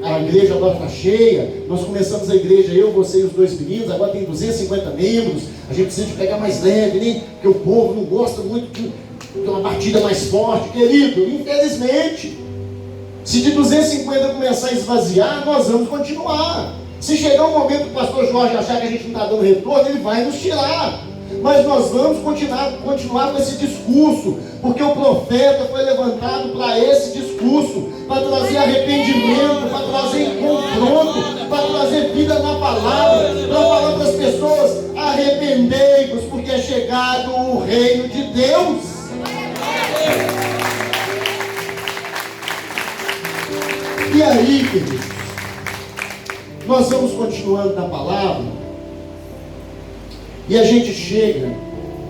A igreja agora está cheia. Nós começamos a igreja, eu, você e os 2 meninos. Agora tem 250 membros. A gente precisa de pegar mais leve, né? Porque o povo não gosta muito de uma batida mais forte, querido. Infelizmente, se de 250 começar a esvaziar, nós vamos continuar. Se chegar um momento que o pastor Jorge achar que a gente não está dando retorno, ele vai nos tirar. Mas nós vamos continuar com esse discurso, porque o profeta foi levantado para esse discurso, para trazer arrependimento, para trazer confronto, para trazer vida na palavra, para falar para as pessoas: arrependei-vos, porque é chegado o reino de Deus. E aí, queridos, nós vamos continuando na palavra. E a gente chega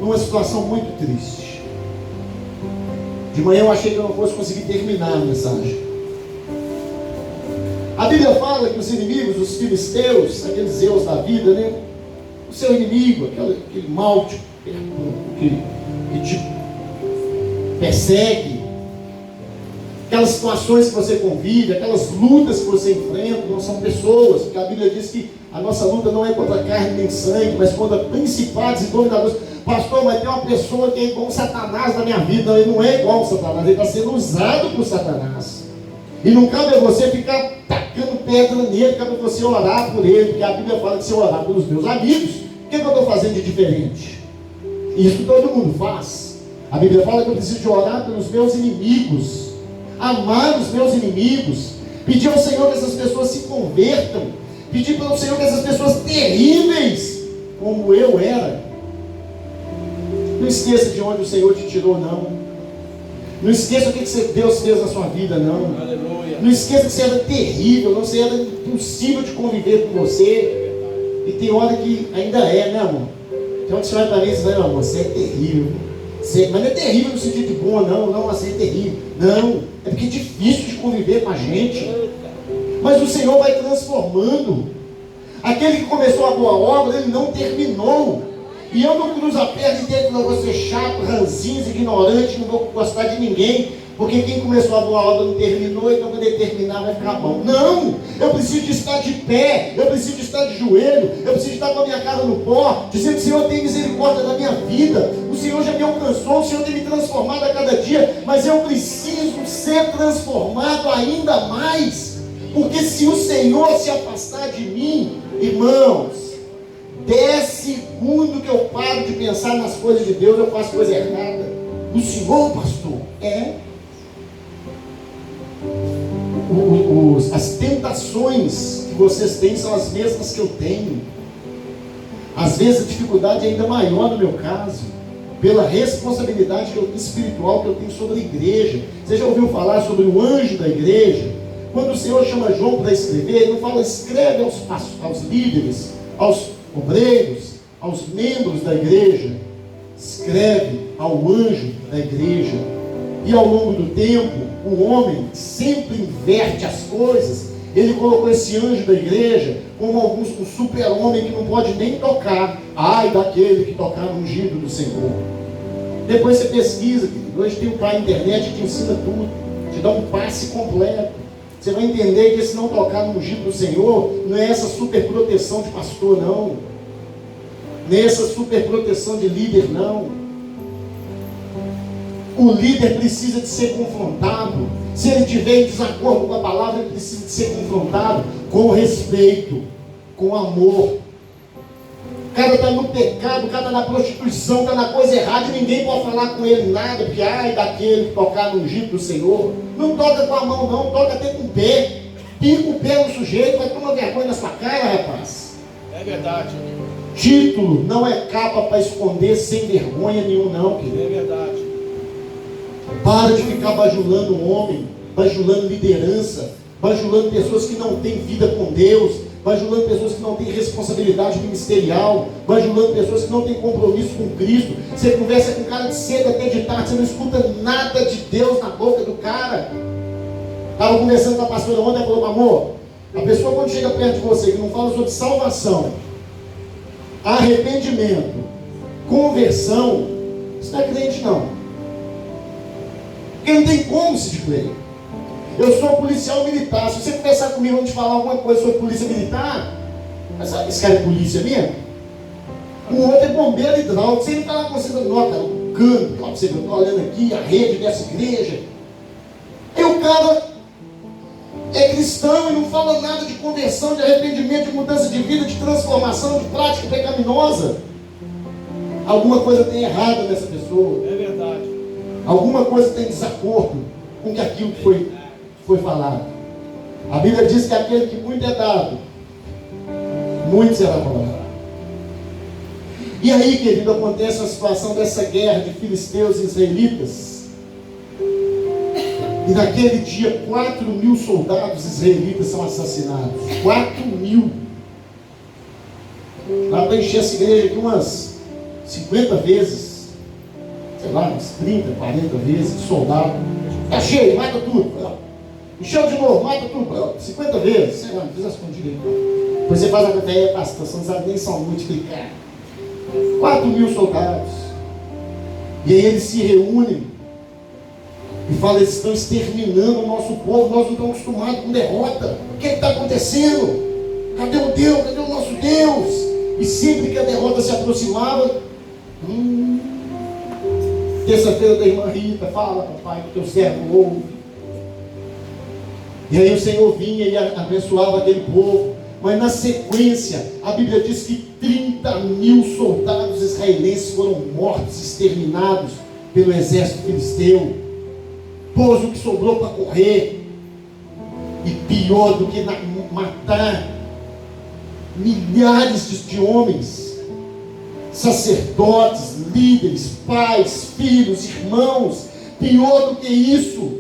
numa situação muito triste. De manhã eu achei que eu não fosse conseguir terminar a mensagem. A Bíblia fala que os inimigos, os filisteus, aqueles Zeus da vida, né? O seu inimigo, aquele mal que te persegue, aquelas situações que você convive, aquelas lutas que você enfrenta, não são pessoas, porque a Bíblia diz que a nossa luta não é contra carne nem sangue, mas contra principados e dominadores. Pastor, mas tem uma pessoa que é igual Satanás na minha vida. Não, ele não é igual Satanás, ele está sendo usado por Satanás. E não cabe a você ficar tacando pedra nele, cabe a você orar por ele, porque a Bíblia fala que se eu orar pelos meus amigos, o que eu estou fazendo de diferente? Isso todo mundo faz. A Bíblia fala que eu preciso de orar pelos meus inimigos, amar os meus inimigos, pedir ao Senhor que essas pessoas se convertam, pedir para o Senhor que essas pessoas terríveis, como eu era. Não esqueça de onde o Senhor te tirou, não. Não esqueça o que Deus fez na sua vida, não. Aleluia. Não esqueça que você era terrível, não, você era impossível de conviver com você. E tem hora que ainda é, né, amor? Tem hora que você vai para mim e você vai: amor, você é terrível. Mas não é terrível no sentido de bom, não, assim é terrível. Não, é porque é difícil de conviver com a gente. Mas o Senhor vai transformando. Aquele que começou a boa obra, ele não terminou. E eu não cruzo a perna e digo: não, vou ser chato, ranzinho, ignorante, não vou gostar de ninguém. Porque quem começou a boa obra não terminou, então quando ele terminar vai ficar bom. Não! Eu preciso de estar de pé, eu preciso de estar de joelho, eu preciso de estar com a minha cara no pó, dizendo: Senhor, tem misericórdia da minha vida, o Senhor já me alcançou, o Senhor tem me transformado a cada dia, mas eu preciso ser transformado ainda mais, porque se o Senhor se afastar de mim, irmãos, 10 segundos que eu paro de pensar nas coisas de Deus, eu faço coisa errada. O Senhor, pastor, as tentações que vocês têm são as mesmas que eu tenho. Às vezes a dificuldade é ainda maior no meu caso, pela responsabilidade espiritual que eu tenho sobre a igreja. Você já ouviu falar sobre o anjo da igreja? Quando o Senhor chama João para escrever, ele não fala: escreve aos líderes, aos obreiros, aos membros da igreja. Escreve ao anjo da igreja. E ao longo do tempo, o homem sempre inverte as coisas. Ele colocou esse anjo da igreja como um super-homem que não pode nem tocar. Ai daquele que tocar no ungido do Senhor. Depois você pesquisa, querido. Hoje tem um pai na internet que te ensina tudo, te dá um passe completo. Você vai entender que esse não tocar no ungido do Senhor não é essa super proteção de pastor, não. Nem essa super proteção de líder, não. O líder precisa de ser confrontado. Se ele estiver em desacordo com a palavra, ele precisa de ser confrontado com respeito, com amor. O cara está no pecado, o cara está na prostituição, está na coisa errada, e ninguém pode falar com ele nada, porque ai daquele que tocar no ungido do Senhor. Não toca com a mão, não, toca até com o pé. Pica o pé no sujeito, vai tomar vergonha na sua cara, rapaz. É verdade. Título não é capa para esconder sem vergonha nenhum, não, querido. É verdade. Para de ficar bajulando o homem, bajulando liderança, bajulando pessoas que não têm vida com Deus, bajulando pessoas que não têm responsabilidade ministerial, bajulando pessoas que não têm compromisso com Cristo. Você conversa com o cara de cedo até de tarde, você não escuta nada de Deus na boca do cara. Estava conversando com a pastora ontem, ela falou: amor, a pessoa quando chega perto de você, que não fala sobre salvação, arrependimento, conversão, isso não é crente não. Porque não tem como se dizer. Eu sou policial militar. Se você conversar comigo antes de falar alguma coisa sobre polícia militar, mas sabe que esse cara é polícia mesmo? O outro é bombeiro hidráulico. Se ele falar com você, não, cara, o cano, eu estou olhando aqui a rede dessa igreja. Aí o cara é cristão e não fala nada de conversão, de arrependimento, de mudança de vida, de transformação, de prática pecaminosa. Alguma coisa tem errado nessa pessoa. É verdade. Alguma coisa tem desacordo com aquilo que foi falado. A Bíblia diz que aquele que muito é dado, muito será cobrado. E aí, querido, acontece a situação dessa guerra de filisteus e israelitas. E naquele dia 4.000 soldados israelitas são assassinados. 4.000. Dá para encher essa igreja aqui umas 50 vezes. Sei lá, umas 30, 40 vezes de soldado. Está cheio, mata tudo. Encheu de novo, mata tudo. 50 vezes. Sei lá, não fiz as contas direito. Depois você faz a conta aí, pastor, você não sabe nem só multiplicar. 4.000 soldados. E aí eles se reúnem e falam: eles estão exterminando o nosso povo, nós não estamos acostumados com derrota. O que está acontecendo? Cadê o Deus? Cadê o nosso Deus? E sempre que a derrota se aproximava, terça-feira da irmã Rita, fala, papai, que teu servo ouve. E aí o Senhor vinha e abençoava aquele povo. Mas na sequência, a Bíblia diz que 30.000 soldados israelenses foram mortos, exterminados pelo exército filisteu. Pôs o que sobrou para correr. E pior do que matar milhares de homens, sacerdotes, líderes, pais, filhos, irmãos, pior do que isso,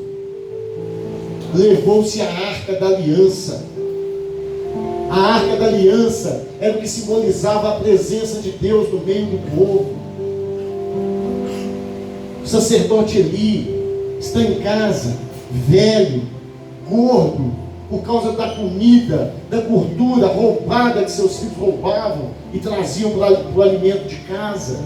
levou-se a Arca da Aliança. A Arca da Aliança era o que simbolizava a presença de Deus no meio do povo. O sacerdote Eli está em casa, velho, gordo, por causa da comida, da gordura roubada que seus filhos roubavam e traziam para o alimento de casa.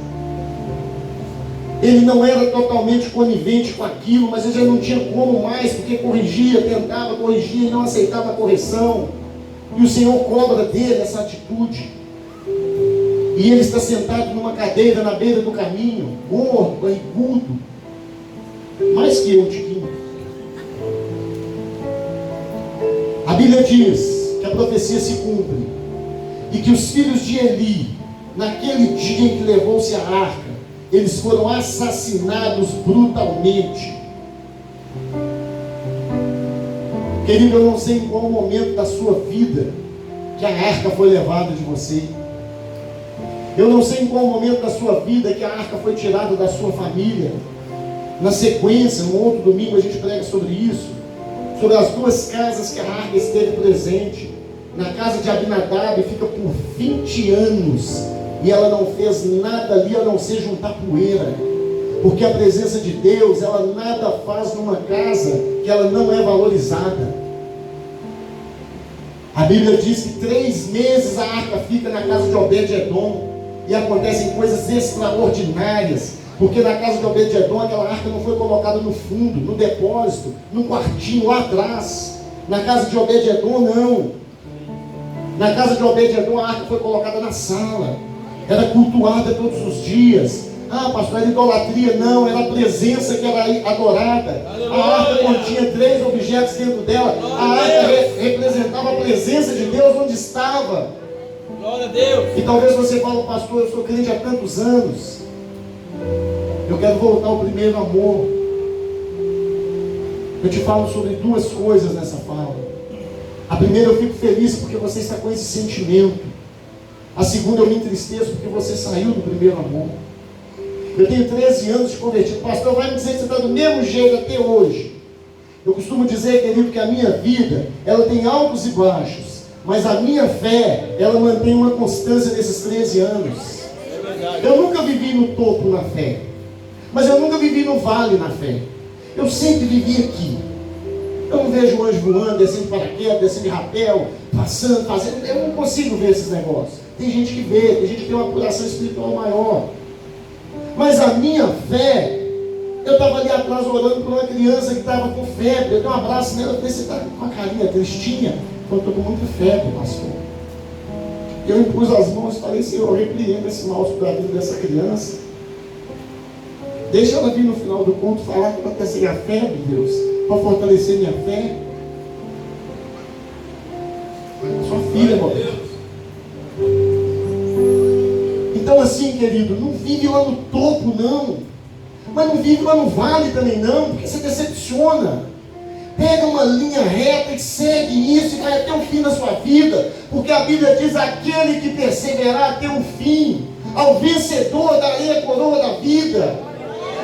Ele não era totalmente conivente com aquilo, mas ele já não tinha como mais, porque corrigia, tentava corrigir e não aceitava a correção. E o Senhor cobra dele essa atitude. E ele está sentado numa cadeira na beira do caminho, gordo, barrigudo, mais que eu, Tiquinho. A Bíblia diz que a profecia se cumpre e que os filhos de Eli, naquele dia em que levou-se a arca, eles foram assassinados brutalmente. Querido, eu não sei em qual momento da sua vida que a arca foi levada de você. Eu não sei em qual momento da sua vida que a arca foi tirada da sua família. Na sequência, no outro domingo a gente prega sobre isso, sobre as duas casas que a arca esteve presente. Na casa de Abinadab fica por 20 anos e ela não fez nada ali a não ser juntar poeira, porque a presença de Deus, ela nada faz numa casa que ela não é valorizada. A Bíblia diz que 3 meses a arca fica na casa de Obed-Edom e acontecem coisas extraordinárias, porque na casa de Obed-Edom aquela arca não foi colocada no fundo, no depósito, no quartinho lá atrás. Na casa de Obed-Edom não. Na casa de Obed-Edom a arca foi colocada na sala, era cultuada todos os dias. Ah, pastor, era idolatria? Não, era a presença que era adorada. A arca continha 3 objetos dentro dela. A arca representava a presença de Deus onde estava. Glória a Deus. E talvez você fale, pastor, eu sou crente há tantos anos, eu quero voltar ao primeiro amor. Eu te falo sobre 2 coisas nessa fala. A primeira, eu fico feliz porque você está com esse sentimento. A segunda, eu me entristeço porque você saiu do primeiro amor. Eu tenho 13 anos de convertido. Pastor, vai me dizer que você está do mesmo jeito até hoje. Eu costumo dizer, querido, que a minha vida, ela tem altos e baixos, mas a minha fé, ela mantém uma constância nesses 13 anos. É verdade. Eu nunca vivi no topo na fé, mas eu nunca vivi no vale na fé. Eu sempre vivi aqui. Eu não vejo o anjo voando, descendo de paraquedas, descendo de rapel, passando, fazendo. Eu não consigo ver esses negócios. Tem gente que vê, tem gente que tem uma apuração espiritual maior. Mas a minha fé, eu estava ali atrás orando por uma criança que estava com febre. Eu dei um abraço nela e falei, você está com a carinha tristinha? Eu estou com muita febre, pastor. Eu impus as mãos e falei, Senhor, eu repreendo esse mal sobre a vida dessa criança. Deixa ela vir no final do culto falar que ela está sem a febre, Deus, para fortalecer minha fé. Sua filha, Roberto. Então assim, querido, não vive lá no topo não, mas não vive lá no vale também não, porque você decepciona. Pega uma linha reta e segue isso e vai até o fim da sua vida, porque a Bíblia diz, aquele que perseverar até o fim, ao vencedor darei a coroa da vida.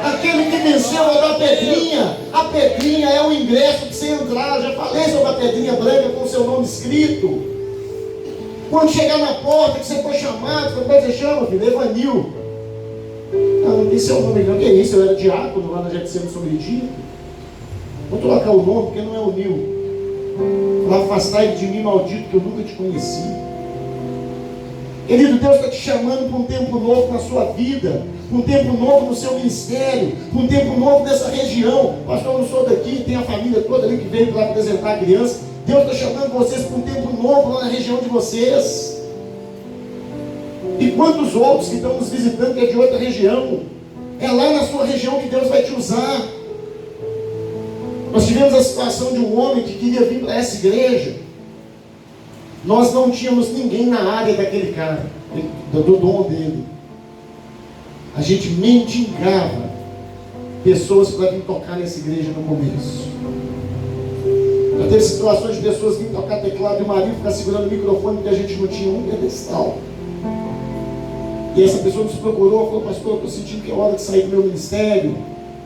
Aquele que venceu vai dar a pedrinha. A pedrinha é o ingresso para você entrar. Já falei sobre a pedrinha branca com o seu nome escrito. Quando chegar na porta, que você for chamado, como é que você chama, filho? Evanil. Não tem seu nome, não. Que é isso? Eu era diácono lá na Getsemane Sobredito. Vou colocar o nome, porque não é o Nil. Afastai de mim, maldito, que eu nunca te conheci. Querido, Deus está te chamando para um tempo novo na sua vida, para um tempo novo no seu ministério, para um tempo novo nessa região. Pastor, eu não sou daqui, tem a família toda ali que veio para apresentar a criança. Deus está chamando vocês para um tempo novo lá na região de vocês. E quantos outros que estão nos visitando que é de outra região? É lá na sua região que Deus vai te usar. Nós tivemos a situação de um homem que queria vir para essa igreja. Nós não tínhamos ninguém na área daquele cara, do dom dele. A gente mendigava pessoas para vir tocar nessa igreja no começo. Já teve situações de pessoas virem tocar teclado e o marido ficar segurando o microfone porque a gente não tinha um pedestal. E essa pessoa nos procurou e falou, pastor, eu estou sentindo que é hora de sair do meu ministério.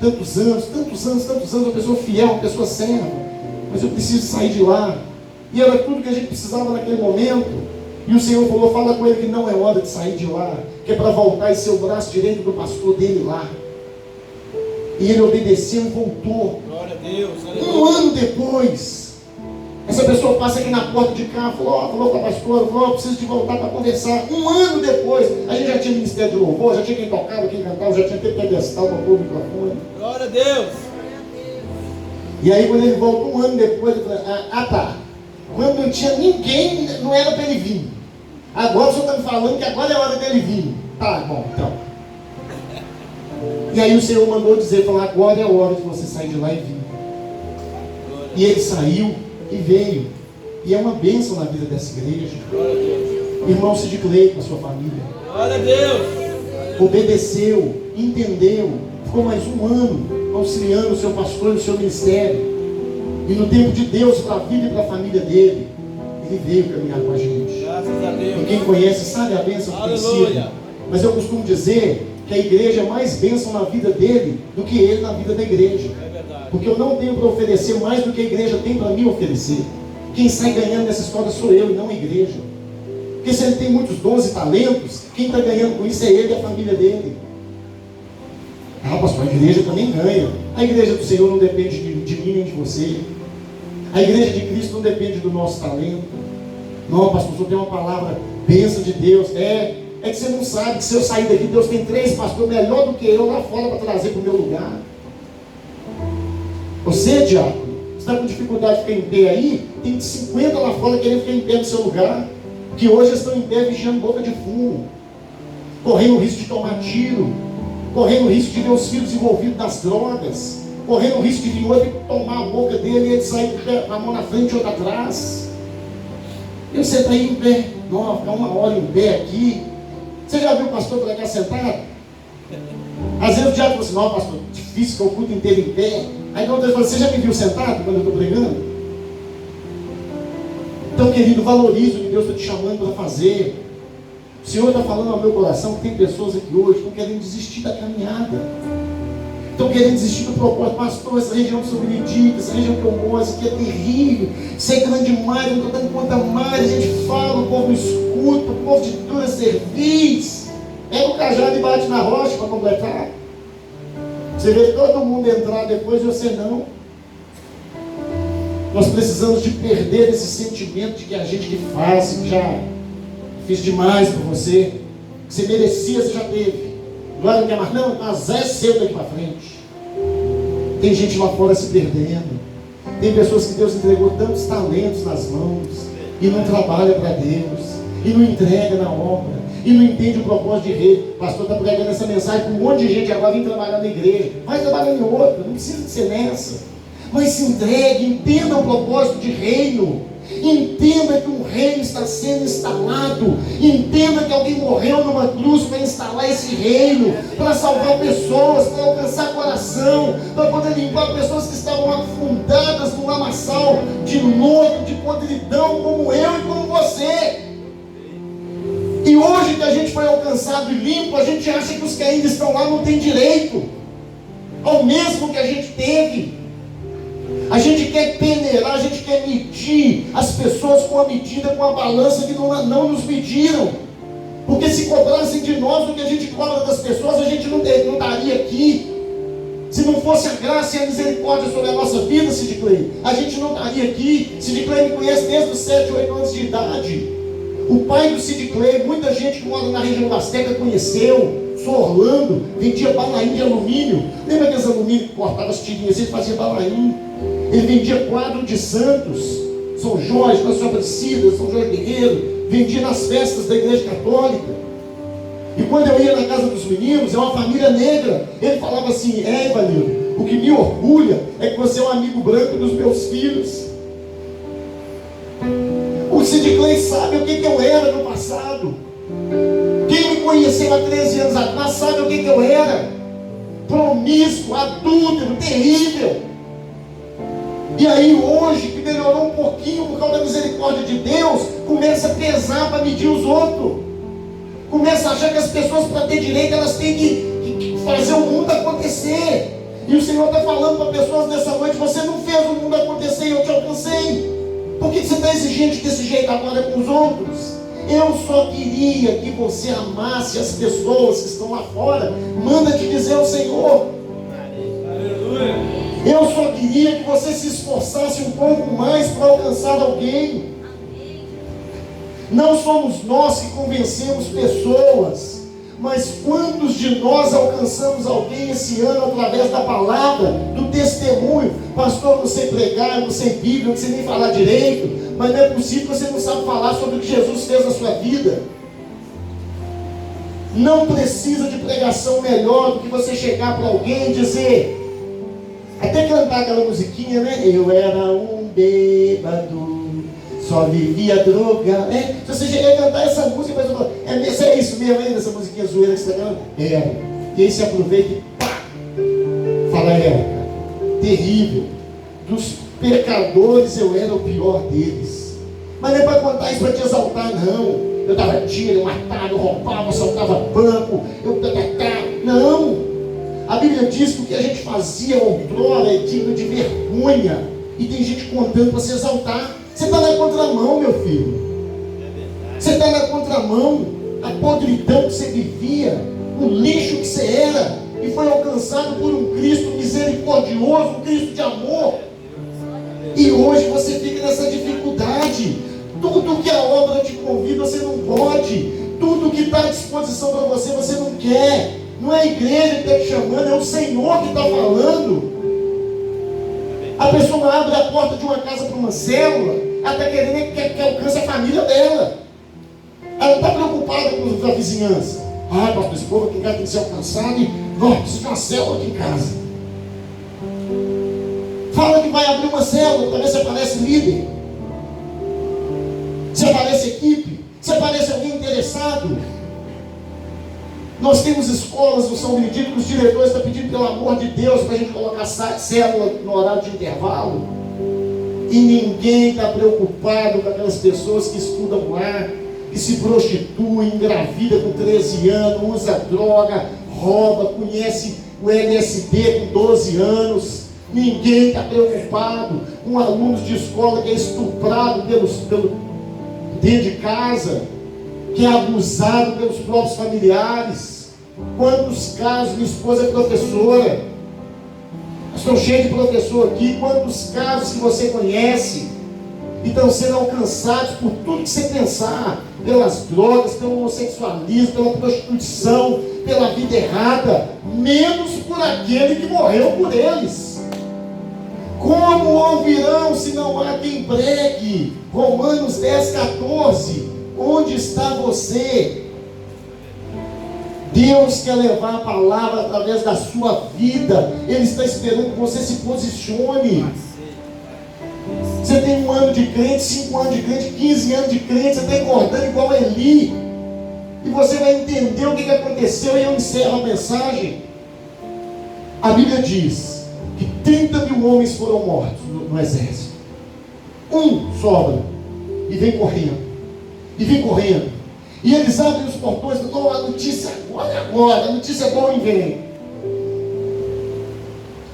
Tantos anos, uma pessoa fiel, uma pessoa serva, mas eu preciso sair de lá. E era tudo que a gente precisava naquele momento. E o Senhor falou, fala com ele que não é hora de sair de lá, que é para voltar e ser o braço direito do pastor dele lá. E ele obedeceu e voltou. Glória a Deus. Um ano depois, Essa pessoa passa aqui na porta de cá, falou com a pastora, falou, preciso de voltar para conversar. Um ano depois, a gente já tinha ministério de louvor, já tinha quem tocava, quem cantava, já tinha pedestal para pôr o microfone. Glória a Deus. E aí quando ele volta um ano depois, ele fala, tá, quando não tinha ninguém, não era para ele vir. Agora o senhor está me falando que agora é hora dele vir. Tá, bom, então. E aí o Senhor mandou dizer, falou, agora é a hora de você sair de lá e vir. E ele saiu e veio. E é uma bênção na vida dessa igreja. Irmão Sid Clay com a sua família. Glória a Deus. Obedeceu, entendeu, ficou mais um ano auxiliando o seu pastor e o seu ministério. E no tempo de Deus, para a vida e para a família dele, ele veio caminhar com a gente. Graças a Deus. E quem conhece sabe a bênção que tem sido. Mas eu costumo dizer que a igreja é mais bênção na vida dele do que ele na vida da igreja. É verdade. Porque eu não tenho para oferecer mais do que a igreja tem para me oferecer. Quem sai ganhando nessa história sou eu e não a igreja. Porque se ele tem muitos dons e talentos, quem está ganhando com isso é ele e a família dele. Ah, pastor, a igreja também ganha. A igreja do Senhor não depende de mim nem de você. A igreja de Cristo não depende do nosso talento. Não, pastor, o senhor tem uma palavra, bênção de Deus. É que você não sabe que se eu sair daqui, Deus tem 3 pastores melhor do que eu lá fora para trazer para o meu lugar. Você, diácono, está com dificuldade de ficar em pé aí, tem 50 lá fora querendo ficar em pé no seu lugar, que hoje estão em pé vigiando boca de fumo, correndo o risco de tomar tiro, correndo o risco de ver os filhos envolvidos nas drogas, correndo o risco de vir outro tomar a boca dele e ele sair com a mão na frente e outra atrás. E você está aí em pé, não, ficar 1 hora em pé aqui. Você já viu o pastor pregar sentado? Às vezes o diabo fala assim, não, pastor, difícil que eu o culto inteiro em pé. Aí quando ele fala, você já me viu sentado quando eu estou pregando? Então, querido, valorize o que Deus está te chamando para fazer. O Senhor está falando ao meu coração que tem pessoas aqui hoje que estão querendo desistir da caminhada. Estão querendo desistir do propósito. Pastor, essa região que sou benedita, essa região que eu moro, isso aqui é terrível, isso é grande demais, eu não estou dando conta mais. A gente fala, o povo não escuta, o povo de dura cerviz. Pega o cajado e bate na rocha para completar. Você vê todo mundo entrar depois e você não. Nós precisamos de perder esse sentimento de que a gente que faz, que já fiz demais por você, que você merecia, você já teve. Agora não quer mais, não, mas é seu daqui para frente. Tem gente lá fora se perdendo. Tem pessoas que Deus entregou tantos talentos nas mãos e não trabalha para Deus, e não entrega na obra, e não entende o propósito de rei. O pastor está pregando essa mensagem com um monte de gente agora vem trabalhar na igreja. Vai trabalhar em outra, não precisa de ser nessa. Mas se entregue, entenda o propósito de reino. Entenda que um reino está sendo instalado. Entenda que alguém morreu numa cruz para instalar esse reino, para salvar pessoas, para alcançar coração, para poder limpar pessoas que estavam afundadas no lamaçal de lodo, de podridão, como eu e como você. E hoje que a gente foi alcançado e limpo, a gente acha que os que ainda estão lá não têm direito ao mesmo que a gente teve. A gente quer peneirar, a gente quer medir as pessoas com a medida, com a balança que não nos mediram. Porque se cobrassem de nós o que a gente cobra das pessoas, a gente não estaria aqui. Se não fosse a graça e a misericórdia sobre a nossa vida, Sid Clay, a gente não estaria aqui. Sid Clay me conhece desde os 7, 8 anos de idade. O pai do Sid Clay, muita gente que mora na região da Azteca conheceu. Sou Orlando, vendia balaim de alumínio. Lembra aqueles alumínio que cortava as tirinhas? Ele fazia balaim. Ele vendia quadro de santos, São Jorge, Nossa Senhora Aparecida, São Jorge Guerreiro. Vendia nas festas da igreja católica. E quando eu ia na casa dos meninos, é uma família negra. Ele falava assim, Ivanildo, o que me orgulha é que você é um amigo branco dos meus filhos. O Sid Clay sabe o que eu era no passado. Quem me conheceu há 13 anos atrás sabe o que eu era. Promíscuo, adúltero, terrível. E aí hoje, que melhorou um pouquinho por causa da misericórdia de Deus, começa a pesar para medir os outros. Começa a achar que as pessoas, para ter direito, elas têm que fazer o mundo acontecer. E o Senhor está falando para pessoas nessa noite, você não fez o mundo acontecer e eu te alcancei. Por que você está exigente desse jeito agora com os outros? Eu só queria que você amasse as pessoas que estão lá fora. Manda te dizer ao Senhor. Aleluia. Eu só queria que você se esforçasse um pouco mais para alcançar alguém. Não somos nós que convencemos pessoas, mas quantos de nós alcançamos alguém esse ano através da palavra, do testemunho? Pastor, eu não sei pregar, eu não sei Bíblia, eu não sei nem falar direito, mas não é possível que você não sabe falar sobre o que Jesus fez na sua vida. Não precisa de pregação melhor do que você chegar para alguém e dizer, até cantar aquela musiquinha, né? Eu era um bêbado, só vivia droga, né? Se você chegar a cantar essa música, a pessoa fala, é isso mesmo, hein? Essa musiquinha zoeira que você está cantando? É. E aí você aproveita e pá! Fala, cara, terrível. Dos pecadores eu era o pior deles. Mas não é para contar isso para te exaltar, não. Eu dava tiro, eu matava, eu roubava, assaltava banco, não. A Bíblia diz que o que a gente fazia outrora é digno de vergonha. E tem gente contando para se exaltar. Você está na contramão, meu filho. Você está na contramão. A podridão que você vivia, o lixo que você era, e foi alcançado por um Cristo misericordioso, um Cristo de amor. E hoje você fica nessa dificuldade. Tudo que a obra te convida, você não pode. Tudo que está à disposição para você, você não quer. Não é a igreja que está te chamando, é o Senhor que está falando. A pessoa abre a porta de uma casa para uma célula, ela está querendo que alcance a família dela. Ela não está preocupada com a vizinhança. Ah, pastor, esse povo aqui em casa tem que ser alcançado e precisa de uma célula aqui em casa. Fala que vai abrir uma célula para ver se aparece líder, se aparece equipe, se aparece alguém interessado. Nós temos escolas no São Benedito que os diretores estão pedindo, pelo amor de Deus, para a gente colocar célula no horário de intervalo. E ninguém está preocupado com aquelas pessoas que estudam lá, que se prostituem, engravida com 13 anos, usa droga, rouba, conhece o LSD com 12 anos. Ninguém está preocupado com alunos de escola que é estuprado dentro de casa, que é abusado pelos próprios familiares. Quantos casos, minha esposa é professora, estou cheio de professor aqui, quantos casos que você conhece e estão sendo alcançados por tudo que você pensar, pelas drogas, pelo homossexualismo, pela prostituição, pela vida errada, menos por aquele que morreu por eles. Como ouvirão se não há quem pregue? Romanos 10:14. Onde está você? Deus quer levar a palavra através da sua vida. Ele está esperando que você se posicione. Você tem 1 ano de crente, 5 anos de crente, 15 anos de crente, você está engordando igual a Eli. E você vai entender o que aconteceu. E eu encerro a mensagem. A Bíblia diz que 30 mil homens foram mortos no exército. Um sobra e vem correndo. E eles abrem os portões e dizem, a notícia agora, a notícia boa e vem.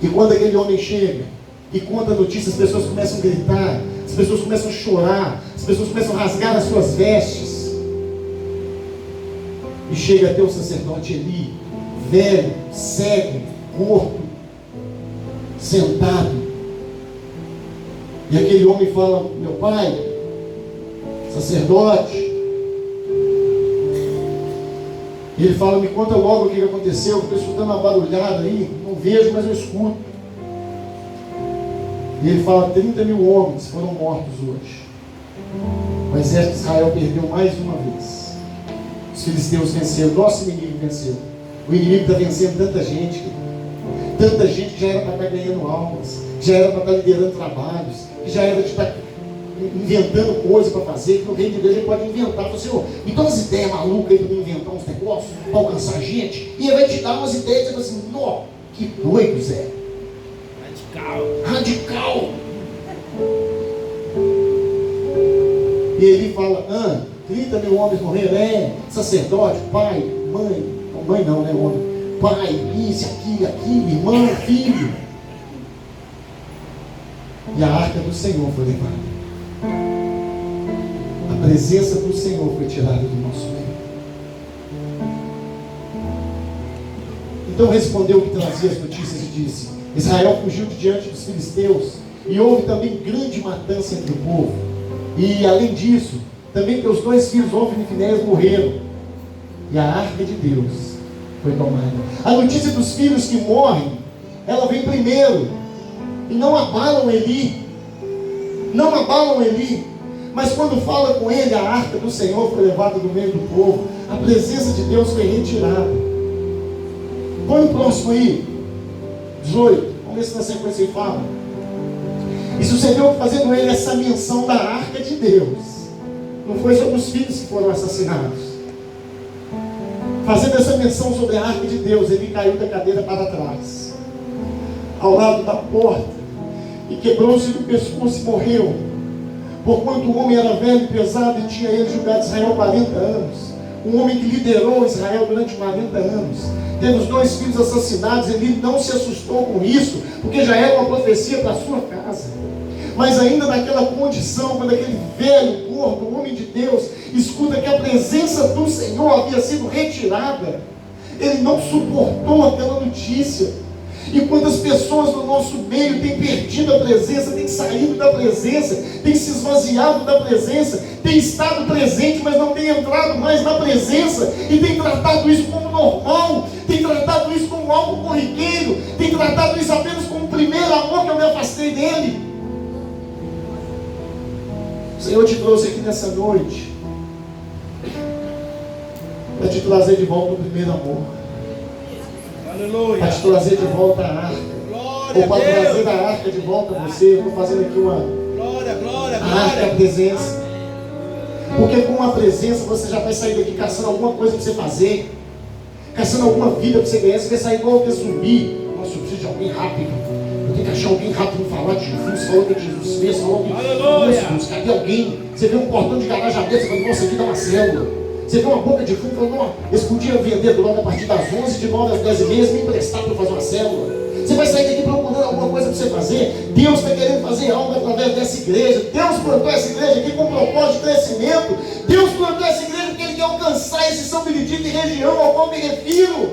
E quando aquele homem chega e conta a notícia, as pessoas começam a gritar, as pessoas começam a chorar, as pessoas começam a rasgar as suas vestes. E chega até o sacerdote Eli, velho, cego, morto, sentado. E aquele homem fala, meu pai, sacerdote, ele fala, me conta logo o que aconteceu, eu estou escutando uma barulhada aí, não vejo, mas eu escuto. E ele fala, 30 mil homens foram mortos hoje. O exército de Israel perdeu mais uma vez. Os filisteus venceram, nosso inimigo venceu. O inimigo está vencendo tanta gente que já era para estar ganhando almas, que já era para estar liderando trabalhos, que já era de estar inventando coisas para fazer, que no reino de Deus a gente pode inventar. Fala, Senhor, me dá umas ideias malucas aí para inventar uns negócios, para alcançar gente, e ele vai te dar umas ideias, e você fala assim, nó, que doido, Zé. Radical. E ele fala, 30 mil homens morreram, sacerdote, pai, mãe não, né, homem, pai, isso, aquilo, irmão, filho. E a arca do Senhor foi levada. A presença do Senhor foi tirada do nosso meio. Então respondeu o que trazia as notícias e disse, Israel fugiu de diante dos filisteus. E houve também grande matança entre o povo. E além disso, também teus 2 filhos, Ofni e Finéias, morreram. E a arca de Deus foi tomada. A notícia dos filhos que morrem, ela vem primeiro. E não abalam Eli. Não abalam Eli. Mas quando fala com ele, a arca do Senhor foi levada do meio do povo. A presença de Deus foi retirada. Põe o próximo aí. 18. Vamos ver se na sequência ele fala. E sucedeu fazendo ele essa menção da arca de Deus. Não foi sobre os filhos que foram assassinados. Fazendo essa menção sobre a arca de Deus, ele caiu da cadeira para trás, ao lado da porta, e quebrou-se do pescoço e morreu. Porquanto o homem era velho e pesado, e tinha ele julgado Israel 40 anos. Um homem que liderou Israel durante 40 anos. Tendo os 2 filhos assassinados, ele não se assustou com isso, porque já era uma profecia para a sua casa. Mas ainda naquela condição, quando aquele velho, gordo, homem de Deus, escuta que a presença do Senhor havia sido retirada, ele não suportou aquela notícia. E quantas pessoas no nosso meio têm perdido a presença, têm saído da presença, têm se esvaziado da presença, têm estado presente, mas não têm entrado mais na presença, e têm tratado isso como normal, têm tratado isso como algo corriqueiro, têm tratado isso apenas como o primeiro amor que eu me afastei dele. O Senhor te trouxe aqui nessa noite para te trazer de volta o primeiro amor. Aleluia. Para te trazer de volta a arca. Glória Ou para a Deus. trazer a arca de volta a você. Eu estou fazendo aqui uma Glória, a arca é a glória. presença. Porque com a presença você já vai sair daqui caçando alguma coisa para você fazer, caçando alguma vida para você ganhar. Você vai sair igual o zumbi. Nossa, eu preciso de alguém rápido. Eu tenho que achar alguém rápido para falar de Jesus. Falou que Jesus fez, falou que Aleluia. Deus, cadê alguém? Você vê um portão de garagem aberto, você fala, nossa, aqui dá uma célula. Você vê uma boca de fumo, falando, não, eles podiam vender do lado a partir das 11, de 9 às 10 e meia, me emprestar para fazer uma célula. Você vai sair daqui procurando alguma coisa para você fazer. Deus está querendo fazer algo através dessa igreja. Deus plantou essa igreja aqui com um propósito de crescimento. Deus plantou essa igreja porque Ele quer alcançar esse São Benedito e região ao qual me refiro.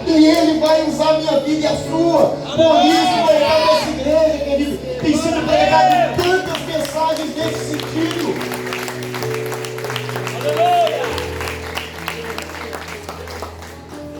E Ele vai usar a minha vida e a sua. Por isso, pregado essa igreja, querido, tem sido pregado tantas mensagens nesse sentido. Aleluia.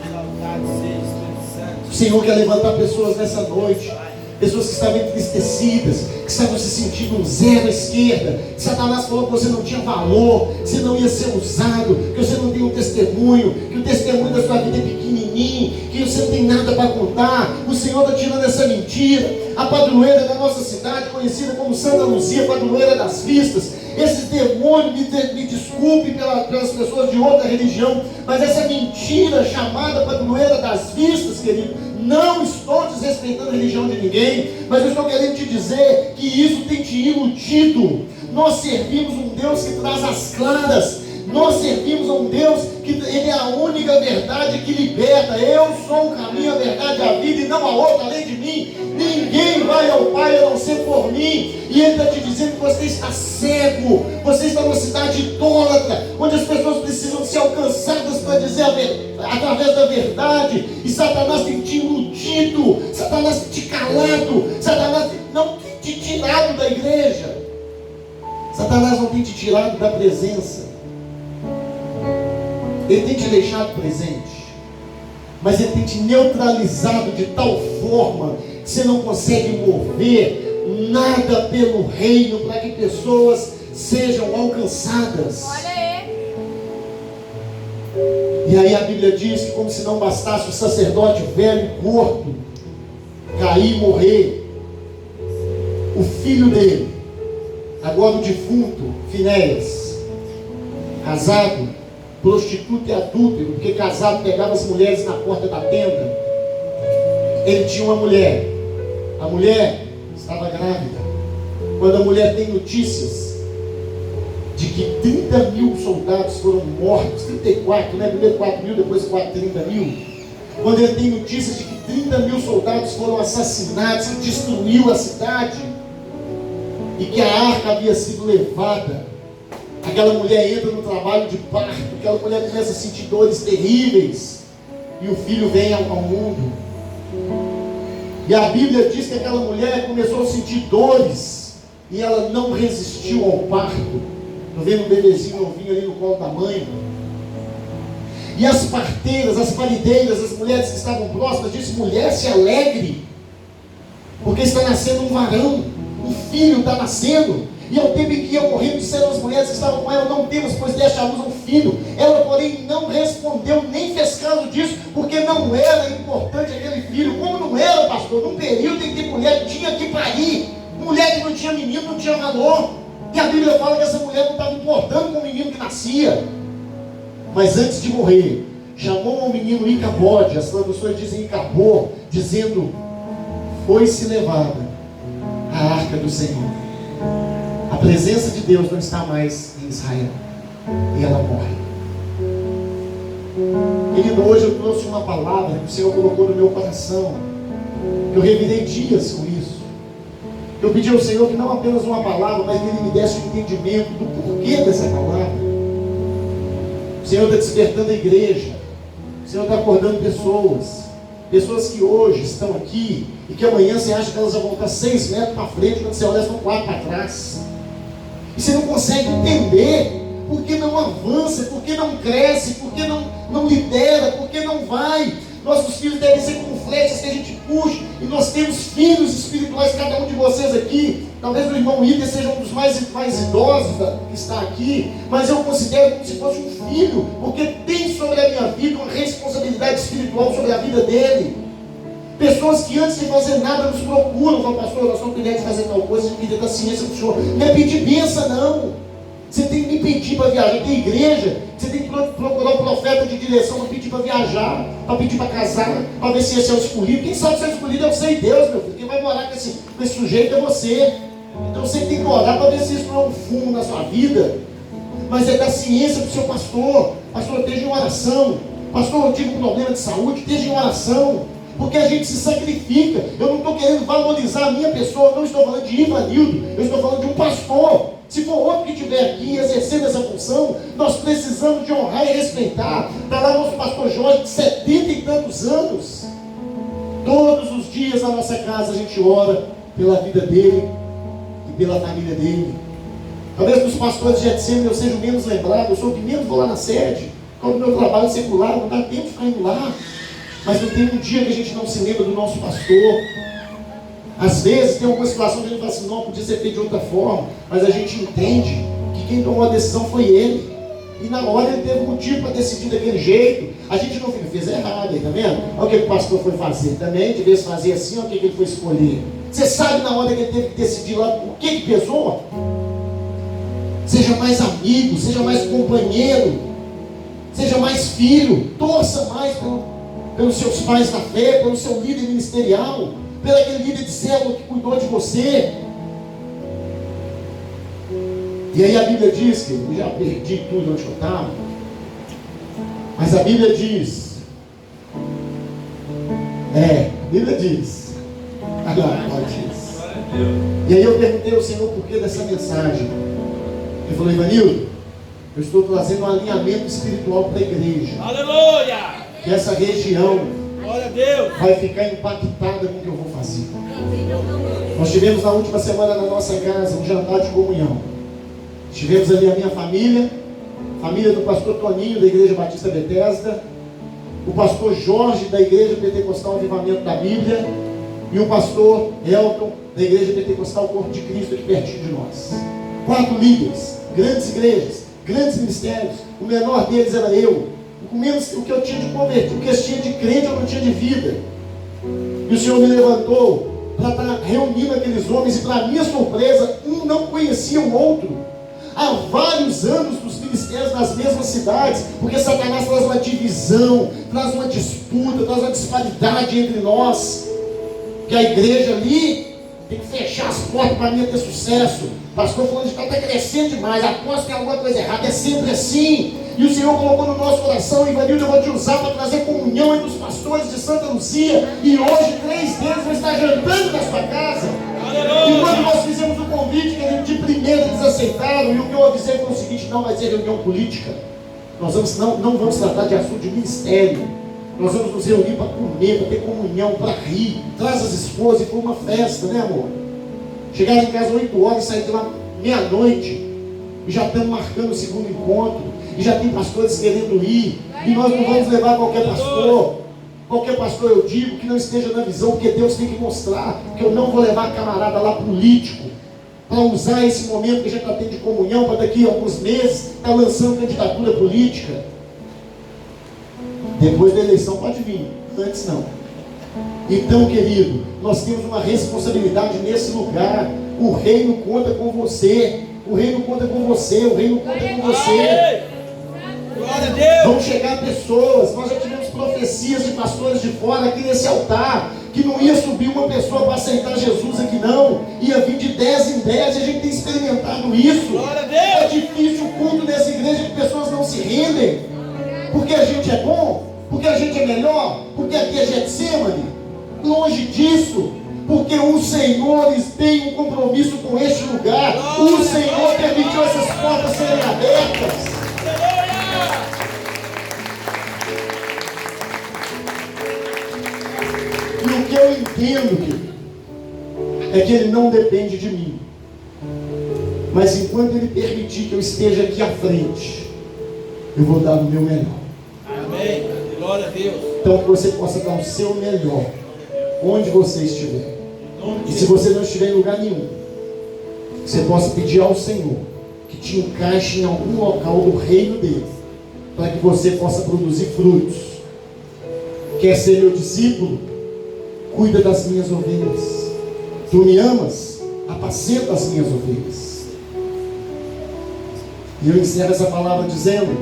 Exaltado seja o Espírito Santo. O Senhor quer levantar pessoas nessa noite, pessoas que estavam entristecidas, que estavam se sentindo um zero à esquerda, que Satanás falou que você não tinha valor, que você não ia ser usado, que você não tem um testemunho, que o testemunho da sua vida é pequenininho, que você não tem nada para contar. O Senhor está tirando essa mentira. A padroeira da nossa cidade, conhecida como Santa Luzia, padroeira das vistas, esse demônio, me desculpe pelas pessoas de outra religião, mas essa mentira chamada padroeira das vistas, querido, não estou desrespeitando a religião de ninguém, mas eu estou querendo te dizer que isso tem te iludido. Nós servimos um Deus que traz as claras. Nós servimos a um Deus que Ele é a única verdade que liberta. Eu sou o caminho, a verdade e a vida, e não há outra além de mim. Ninguém vai ao Pai a não ser por mim. E Ele está te dizendo que você está cego. Você está numa cidade idólatra, onde as pessoas precisam ser alcançadas para dizer através da verdade. E Satanás tem te iludido, Satanás tem te calado, Satanás não tem te tirado da igreja. Satanás não tem te tirado da presença. Ele tem te deixado presente, mas Ele tem te neutralizado de tal forma que você não consegue mover nada pelo reino para que pessoas sejam alcançadas. Olha aí. E aí a Bíblia diz que, como se não bastasse o sacerdote velho e gordo cair e morrer, o filho dele, agora o defunto Finéias, casado, prostituta e adúltero, porque casado pegava as mulheres na porta da tenda. Ele tinha uma mulher. A mulher estava grávida. Quando a mulher tem notícias de que 30 mil soldados foram mortos, 34, né? Primeiro 4 mil, depois 30 mil. Quando ele tem notícias de que 30 mil soldados foram assassinados, que destruiu a cidade, e que a arca havia sido levada, aquela mulher entra no trabalho de parto, aquela mulher começa a sentir dores terríveis, e o filho vem ao mundo. E a Bíblia diz que aquela mulher começou a sentir dores e ela não resistiu ao parto. Estou vendo um bebezinho novinho ali no colo da mãe. E as parteiras, as parideiras, as mulheres que estavam próximas disseram: mulher, se alegre, porque está nascendo um varão, um filho está nascendo. E ao tempo em que ia morrer, disseram as mulheres que estavam com ela: não temos, pois deste à luz um filho. Ela, porém, não respondeu, nem fez caso disso, porque não era importante aquele filho. Como não era, pastor? Num período em que mulher tinha que parir, mulher que não tinha menino não tinha valor. E a Bíblia fala que essa mulher não estava importando com o menino que nascia. Mas antes de morrer, chamou ao menino Icabode, as traduções dizem Icabô, dizendo: foi-se levada a arca do Senhor. A presença de Deus não está mais em Israel. E ela morre. Querido, hoje eu trouxe uma palavra que o Senhor colocou no meu coração. Eu revirei dias com isso. Eu pedi ao Senhor que não apenas uma palavra, mas que Ele me desse um entendimento do porquê dessa palavra. O Senhor está despertando a igreja. O Senhor está acordando pessoas. Pessoas que hoje estão aqui e que amanhã você acha que elas vão voltar 6 metros para frente, quando você olha, elas estão 4 para trás. E você não consegue entender por que não avança, por que não cresce, por que não lidera, por que não vai. Nossos filhos devem ser como flechas que a gente puxa. E nós temos filhos espirituais, cada um de vocês aqui. Talvez o irmão Ida seja um dos mais idosos que está aqui, mas eu considero como se fosse um filho, porque tem sobre a minha vida uma responsabilidade espiritual sobre a vida dele. Pessoas que antes de fazer nada nos procuram, falam: pastor, nós estamos querendo fazer tal coisa, a gente pede da ciência do Senhor. Não é pedir bênção, não. Você tem que me pedir para viajar. Tem igreja, você tem que procurar um profeta de direção para pedir para viajar, para pedir para casar, para ver se esse é o escolhido. Quem sabe se é o escolhido é você e Deus, meu filho. Quem vai morar com esse sujeito é você. Então você tem que orar para ver se isso não é um fumo na sua vida. Mas é da ciência do seu pastor. Pastor, esteja em oração. Pastor, eu tive um problema de saúde, esteja em oração. Porque a gente se sacrifica. Eu não estou querendo valorizar a minha pessoa. Eu não estou falando de Ivanildo. Eu estou falando de um pastor. Se for outro que estiver aqui exercendo essa função, nós precisamos de honrar e respeitar. Está lá nosso pastor Jorge, de 70 e tantos anos. Todos os dias na nossa casa a gente ora pela vida dele e pela família dele. Talvez dos pastores de Getsemane eu seja o menos lembrado. Eu sou o que menos vou lá na sede. Quando o meu trabalho é secular, não dá tempo de ficar indo lá. Mas não tem um dia que a gente não se lembra do nosso pastor. Às vezes tem alguma situação que a gente fala assim: não, podia ser feito de outra forma. Mas a gente entende que quem tomou a decisão foi ele. E na hora ele teve motivo para decidir daquele jeito. A gente não fez errado, aí, tá vendo? Olha o que o pastor foi fazer também. De vez fazer assim, olha o que ele foi escolher. Você sabe na hora que ele teve que decidir lá o que pesou? Seja mais amigo, seja mais companheiro, seja mais filho. Torça mais pelos seus pais na fé, pelo seu líder ministerial, pelo aquele líder de célula que cuidou de você. E aí a Bíblia diz, que eu já perdi tudo onde eu estava, mas a Bíblia diz, a Bíblia diz, e aí eu perguntei ao Senhor por que dessa mensagem. Ele falou: Ivanildo, eu estou trazendo um alinhamento espiritual para a igreja. Aleluia! Que essa região Glória a Deus vai ficar impactada com o que eu vou fazer. Nós tivemos na última semana na nossa casa um jantar de comunhão. Tivemos ali a minha família, família do pastor Toninho da Igreja Batista Betesda, o pastor Jorge da Igreja Pentecostal Avivamento da Bíblia e o pastor Elton da Igreja Pentecostal Corpo de Cristo aqui pertinho de nós. 4 líderes, grandes igrejas, grandes ministérios. O menor deles era eu. O que eu tinha de convertido, o que eu tinha de crente, eu não tinha de vida. E o Senhor me levantou para estar reunindo aqueles homens, e para minha surpresa, um não conhecia o outro. Há vários anos dos ministérios nas mesmas cidades, porque Satanás traz uma divisão, traz uma disputa, traz uma disparidade entre nós. Que a igreja ali tem que fechar as portas para mim ter sucesso. Pastor falando de que está crescendo demais, aposto que tem alguma coisa errada, é sempre assim. E o Senhor colocou no nosso coração: Ivanildo, eu vou te usar para trazer comunhão entre os pastores de Santa Luzia. E hoje 3 deles vão estar jantando na sua casa. E quando nós fizemos o convite, de primeira eles aceitaram. E o que eu avisei foi o seguinte: não vai ser reunião política. Nós não vamos tratar de assunto de ministério. Nós vamos nos reunir para comer, para ter comunhão, para rir. Traz as esposas e foi uma festa, né, amor? Chegar em casa 8 horas e sair de lá meia-noite. E já estamos marcando o segundo encontro. E já tem pastores querendo ir. E nós não vamos levar qualquer pastor. Qualquer pastor, eu digo, que não esteja na visão, porque Deus tem que mostrar que eu não vou levar a camarada lá político para usar esse momento que a gente está tendo de comunhão, para daqui a alguns meses estar lançando candidatura política. Depois da eleição pode vir, antes não. Então, querido, nós temos uma responsabilidade nesse lugar. O reino conta com você. O reino conta com você. O reino conta com você. Glória a Deus. Vão chegar pessoas. Nós já tivemos profecias de pastores de fora aqui nesse altar, que não ia subir uma pessoa para aceitar Jesus aqui não, ia vir de 10 em 10, e a gente tem experimentado isso. Glória a Deus. É difícil o culto nessa igreja, que pessoas não se rendem, porque a gente é bom, porque a gente é melhor, porque aqui é Getsemane. Longe disso, porque o Senhor tem um compromisso com este lugar. O Senhor permitiu essas portas serem abertas. E o que eu entendo, querido, é que Ele não depende de mim. Mas enquanto Ele permitir que eu esteja aqui à frente, eu vou dar o meu melhor. Amém. Glória a Deus. Então que você possa dar o seu melhor, onde você estiver. E se você não estiver em lugar nenhum, você possa pedir ao Senhor que te encaixe em algum local do reino dele, para que você possa produzir frutos. Quer ser meu discípulo? Cuida das minhas ovelhas. Tu me amas? Apacenta as minhas ovelhas. E eu encerro essa palavra dizendo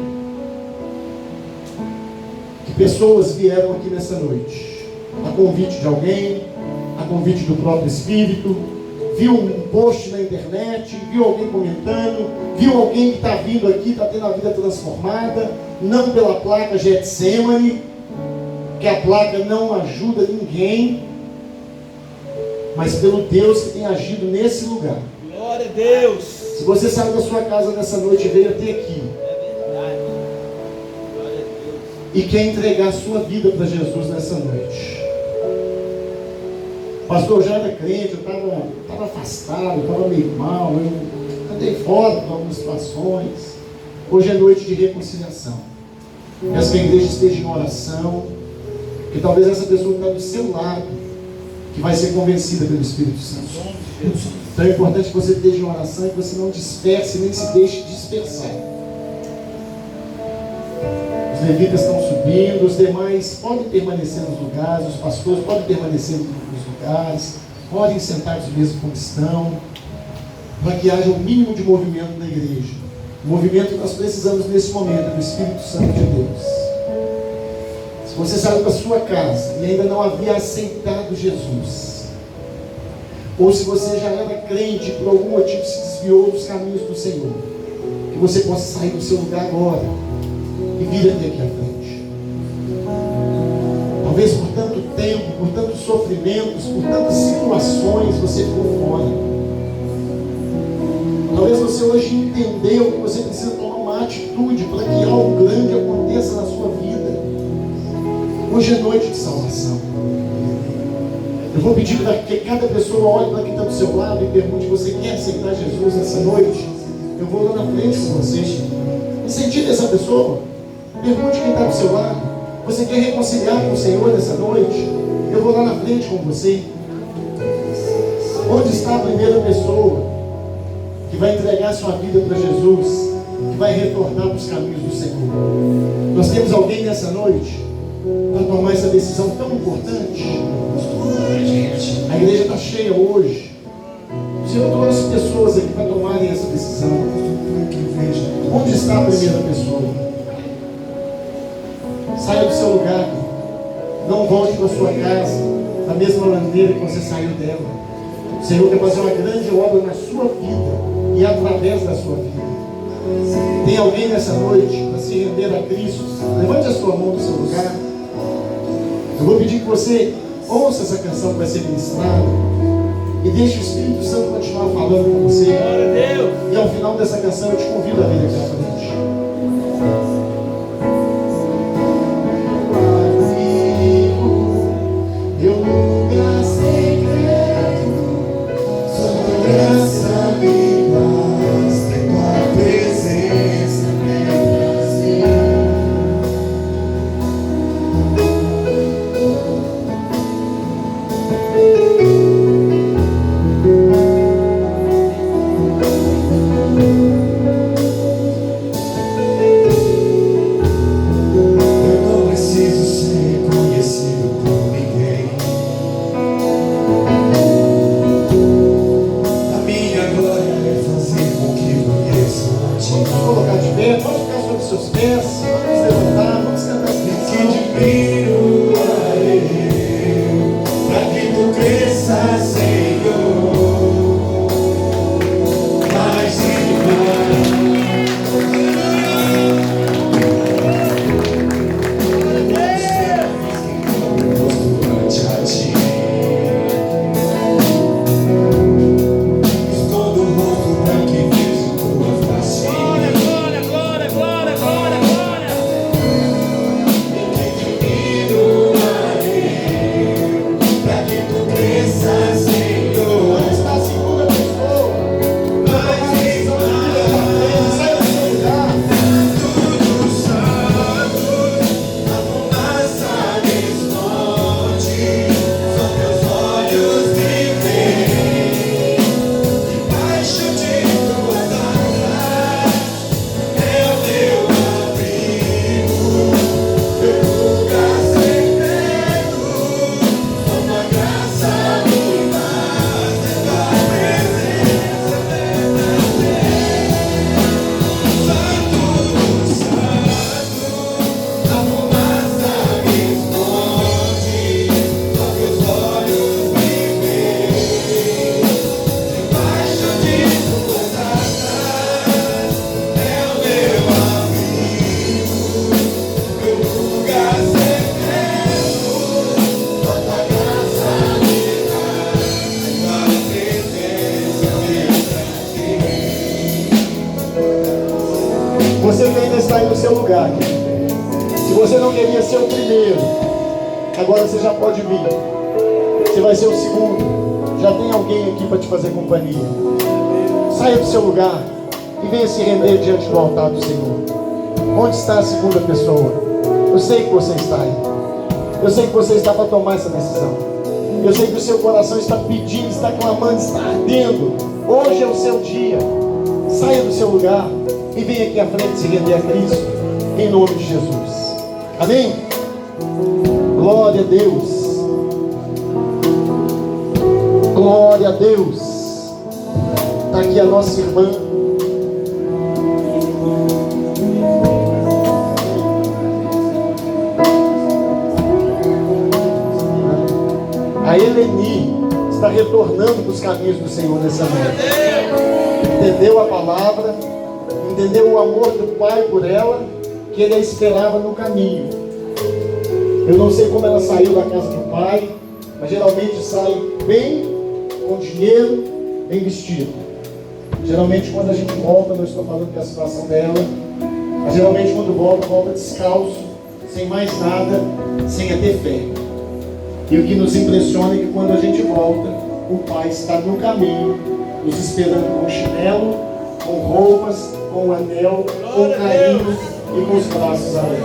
que pessoas vieram aqui nessa noite, a convite de alguém, a convite do próprio Espírito, viu um post na internet, viu alguém comentando, viu alguém que está vindo aqui, está tendo a vida transformada, não pela placa Getsemane, que a placa não ajuda ninguém, mas pelo Deus que tem agido nesse lugar. Glória a Deus. Se você saiu da sua casa nessa noite e veio até aqui, É verdade. Glória a Deus. e quer entregar a sua vida para Jesus nessa noite. Pastor, eu já era crente, eu estava afastado, eu estava meio mal, eu andei fora de algumas situações. Hoje é noite de reconciliação. Peço que a igreja esteja em oração, que talvez essa pessoa que está do seu lado, que vai ser convencida pelo Espírito Santo. Então é importante que você esteja em oração e que você não disperse, nem se deixe dispersar. Os levitas estão subindo, os demais podem permanecer nos lugares, os pastores podem permanecer nos lugares, podem sentar-se mesmo como estão, para que haja o mínimo de movimento na igreja. O movimento que nós precisamos nesse momento é do Espírito Santo de Deus. Se você saiu da sua casa e ainda não havia aceitado Jesus, ou se você já era crente e por algum motivo se desviou dos caminhos do Senhor, que você possa sair do seu lugar agora e vir até aqui à frente. Talvez por tanto tempo, por tantos sofrimentos, por tantas situações você ficou fora. Talvez você hoje entendeu que você precisa tomar uma atitude para que algo grande aconteça na sua vida. Hoje é noite de salvação. Eu vou pedir para que cada pessoa olhe para quem está do seu lado e pergunte: você quer aceitar Jesus nessa noite? Eu vou lá na frente com você. Incentive essa pessoa. Pergunte quem está do seu lado: você quer reconciliar com o Senhor nessa noite? Eu vou lá na frente com você. Onde está a primeira pessoa que vai entregar sua vida para Jesus, que vai retornar para os caminhos do Senhor? Nós temos alguém nessa noite para tomar essa decisão tão importante. A igreja está cheia hoje. O Senhor trouxe pessoas aqui para tomarem essa decisão. Onde está a primeira pessoa? Saia do seu lugar. Não volte para a sua casa da mesma maneira que você saiu dela. O Senhor quer fazer uma grande obra na sua vida e através da sua vida. Tem alguém nessa noite para se render a Cristo? Levante a sua mão do seu lugar. Eu vou pedir que você ouça essa canção que vai ser ministrada e deixe o Espírito Santo continuar falando com você. Glória a Deus. E ao final dessa canção eu te convido a vir aqui à frente. seus pés, vamos levantar, vamos cantar essa canção. Para que tu cresça, Senhor, mais e mais. Ante a ti, escondo o rosto para que veja tua face. Glória, glória, glória, glória, glória, glória. Para que tu cresça, Senhor. Onde está a segunda pessoa? Mais e Sai do seu lugar. tudo santo, a fumaça desmonte, só teus olhos me veem. Debaixo de tuas asas é o meu abrigo, meu lugar secreto. Com tua graça me basta, tua presença Santo dos santos, a fumaça me esconde, só teus olhos me veem. Debaixo de tuas asas é o meu abrigo, meu lugar secreto. Com tua graça me basta, tua presença me Você que ainda está aí no seu lugar, querido. Se você não queria ser o primeiro, agora você já pode vir. Você vai ser o segundo. Já tem alguém aqui para te fazer companhia. Saia do seu lugar e venha se render diante do altar do Senhor. Onde está a segunda pessoa? Eu sei que você está aí. Eu sei que você está para tomar essa decisão. Eu sei que o seu coração está pedindo, está clamando, está ardendo. Hoje é o seu dia. Saia do seu lugar e venha aqui à frente se render a Cristo, em nome de Jesus. Amém? Glória a Deus. Glória a Deus. Está aqui a nossa irmã. A Eleni está retornando para os caminhos do Senhor nessa noite. Entendeu a palavra, entendeu o amor do Pai por ela, que ele a esperava no caminho. Eu não sei como ela saiu da casa do Pai, mas geralmente sai bem, com dinheiro, bem vestido. Geralmente quando a gente volta, não estou falando que é a situação dela, mas geralmente quando volta, volta descalço, sem mais nada, sem a ter fé. E o que nos impressiona é que quando a gente volta, o Pai está no caminho, nos esperando com chinelo, com roupas, com anel, com carinho e com os braços abertos.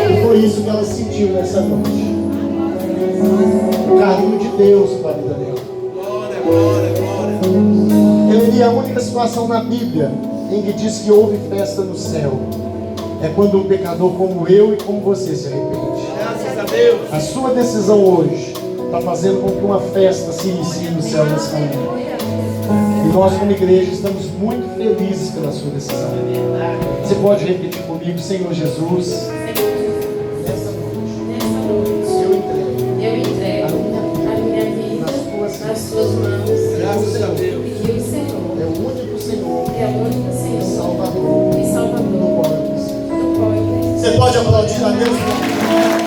E foi isso que ela sentiu nessa noite. O carinho de Deus para a vida dela. Glória, glória, glória. Ele é a única situação na Bíblia em que diz que houve festa no céu. É quando um pecador como eu e como você se arrepende. Graças a Deus. A sua decisão hoje está fazendo com que uma festa se inicie no céu nesse momento. E nós, como igreja, estamos muito felizes pela sua decisão. Você pode repetir comigo, Senhor Jesus, nessa noite, eu entrego a minha vida nas suas mãos. Graças a Deus. É o único Senhor Senhor, Salvador e Salvador do qual eu preciso. do qual eu preciso. Você pode aplaudir a Deus?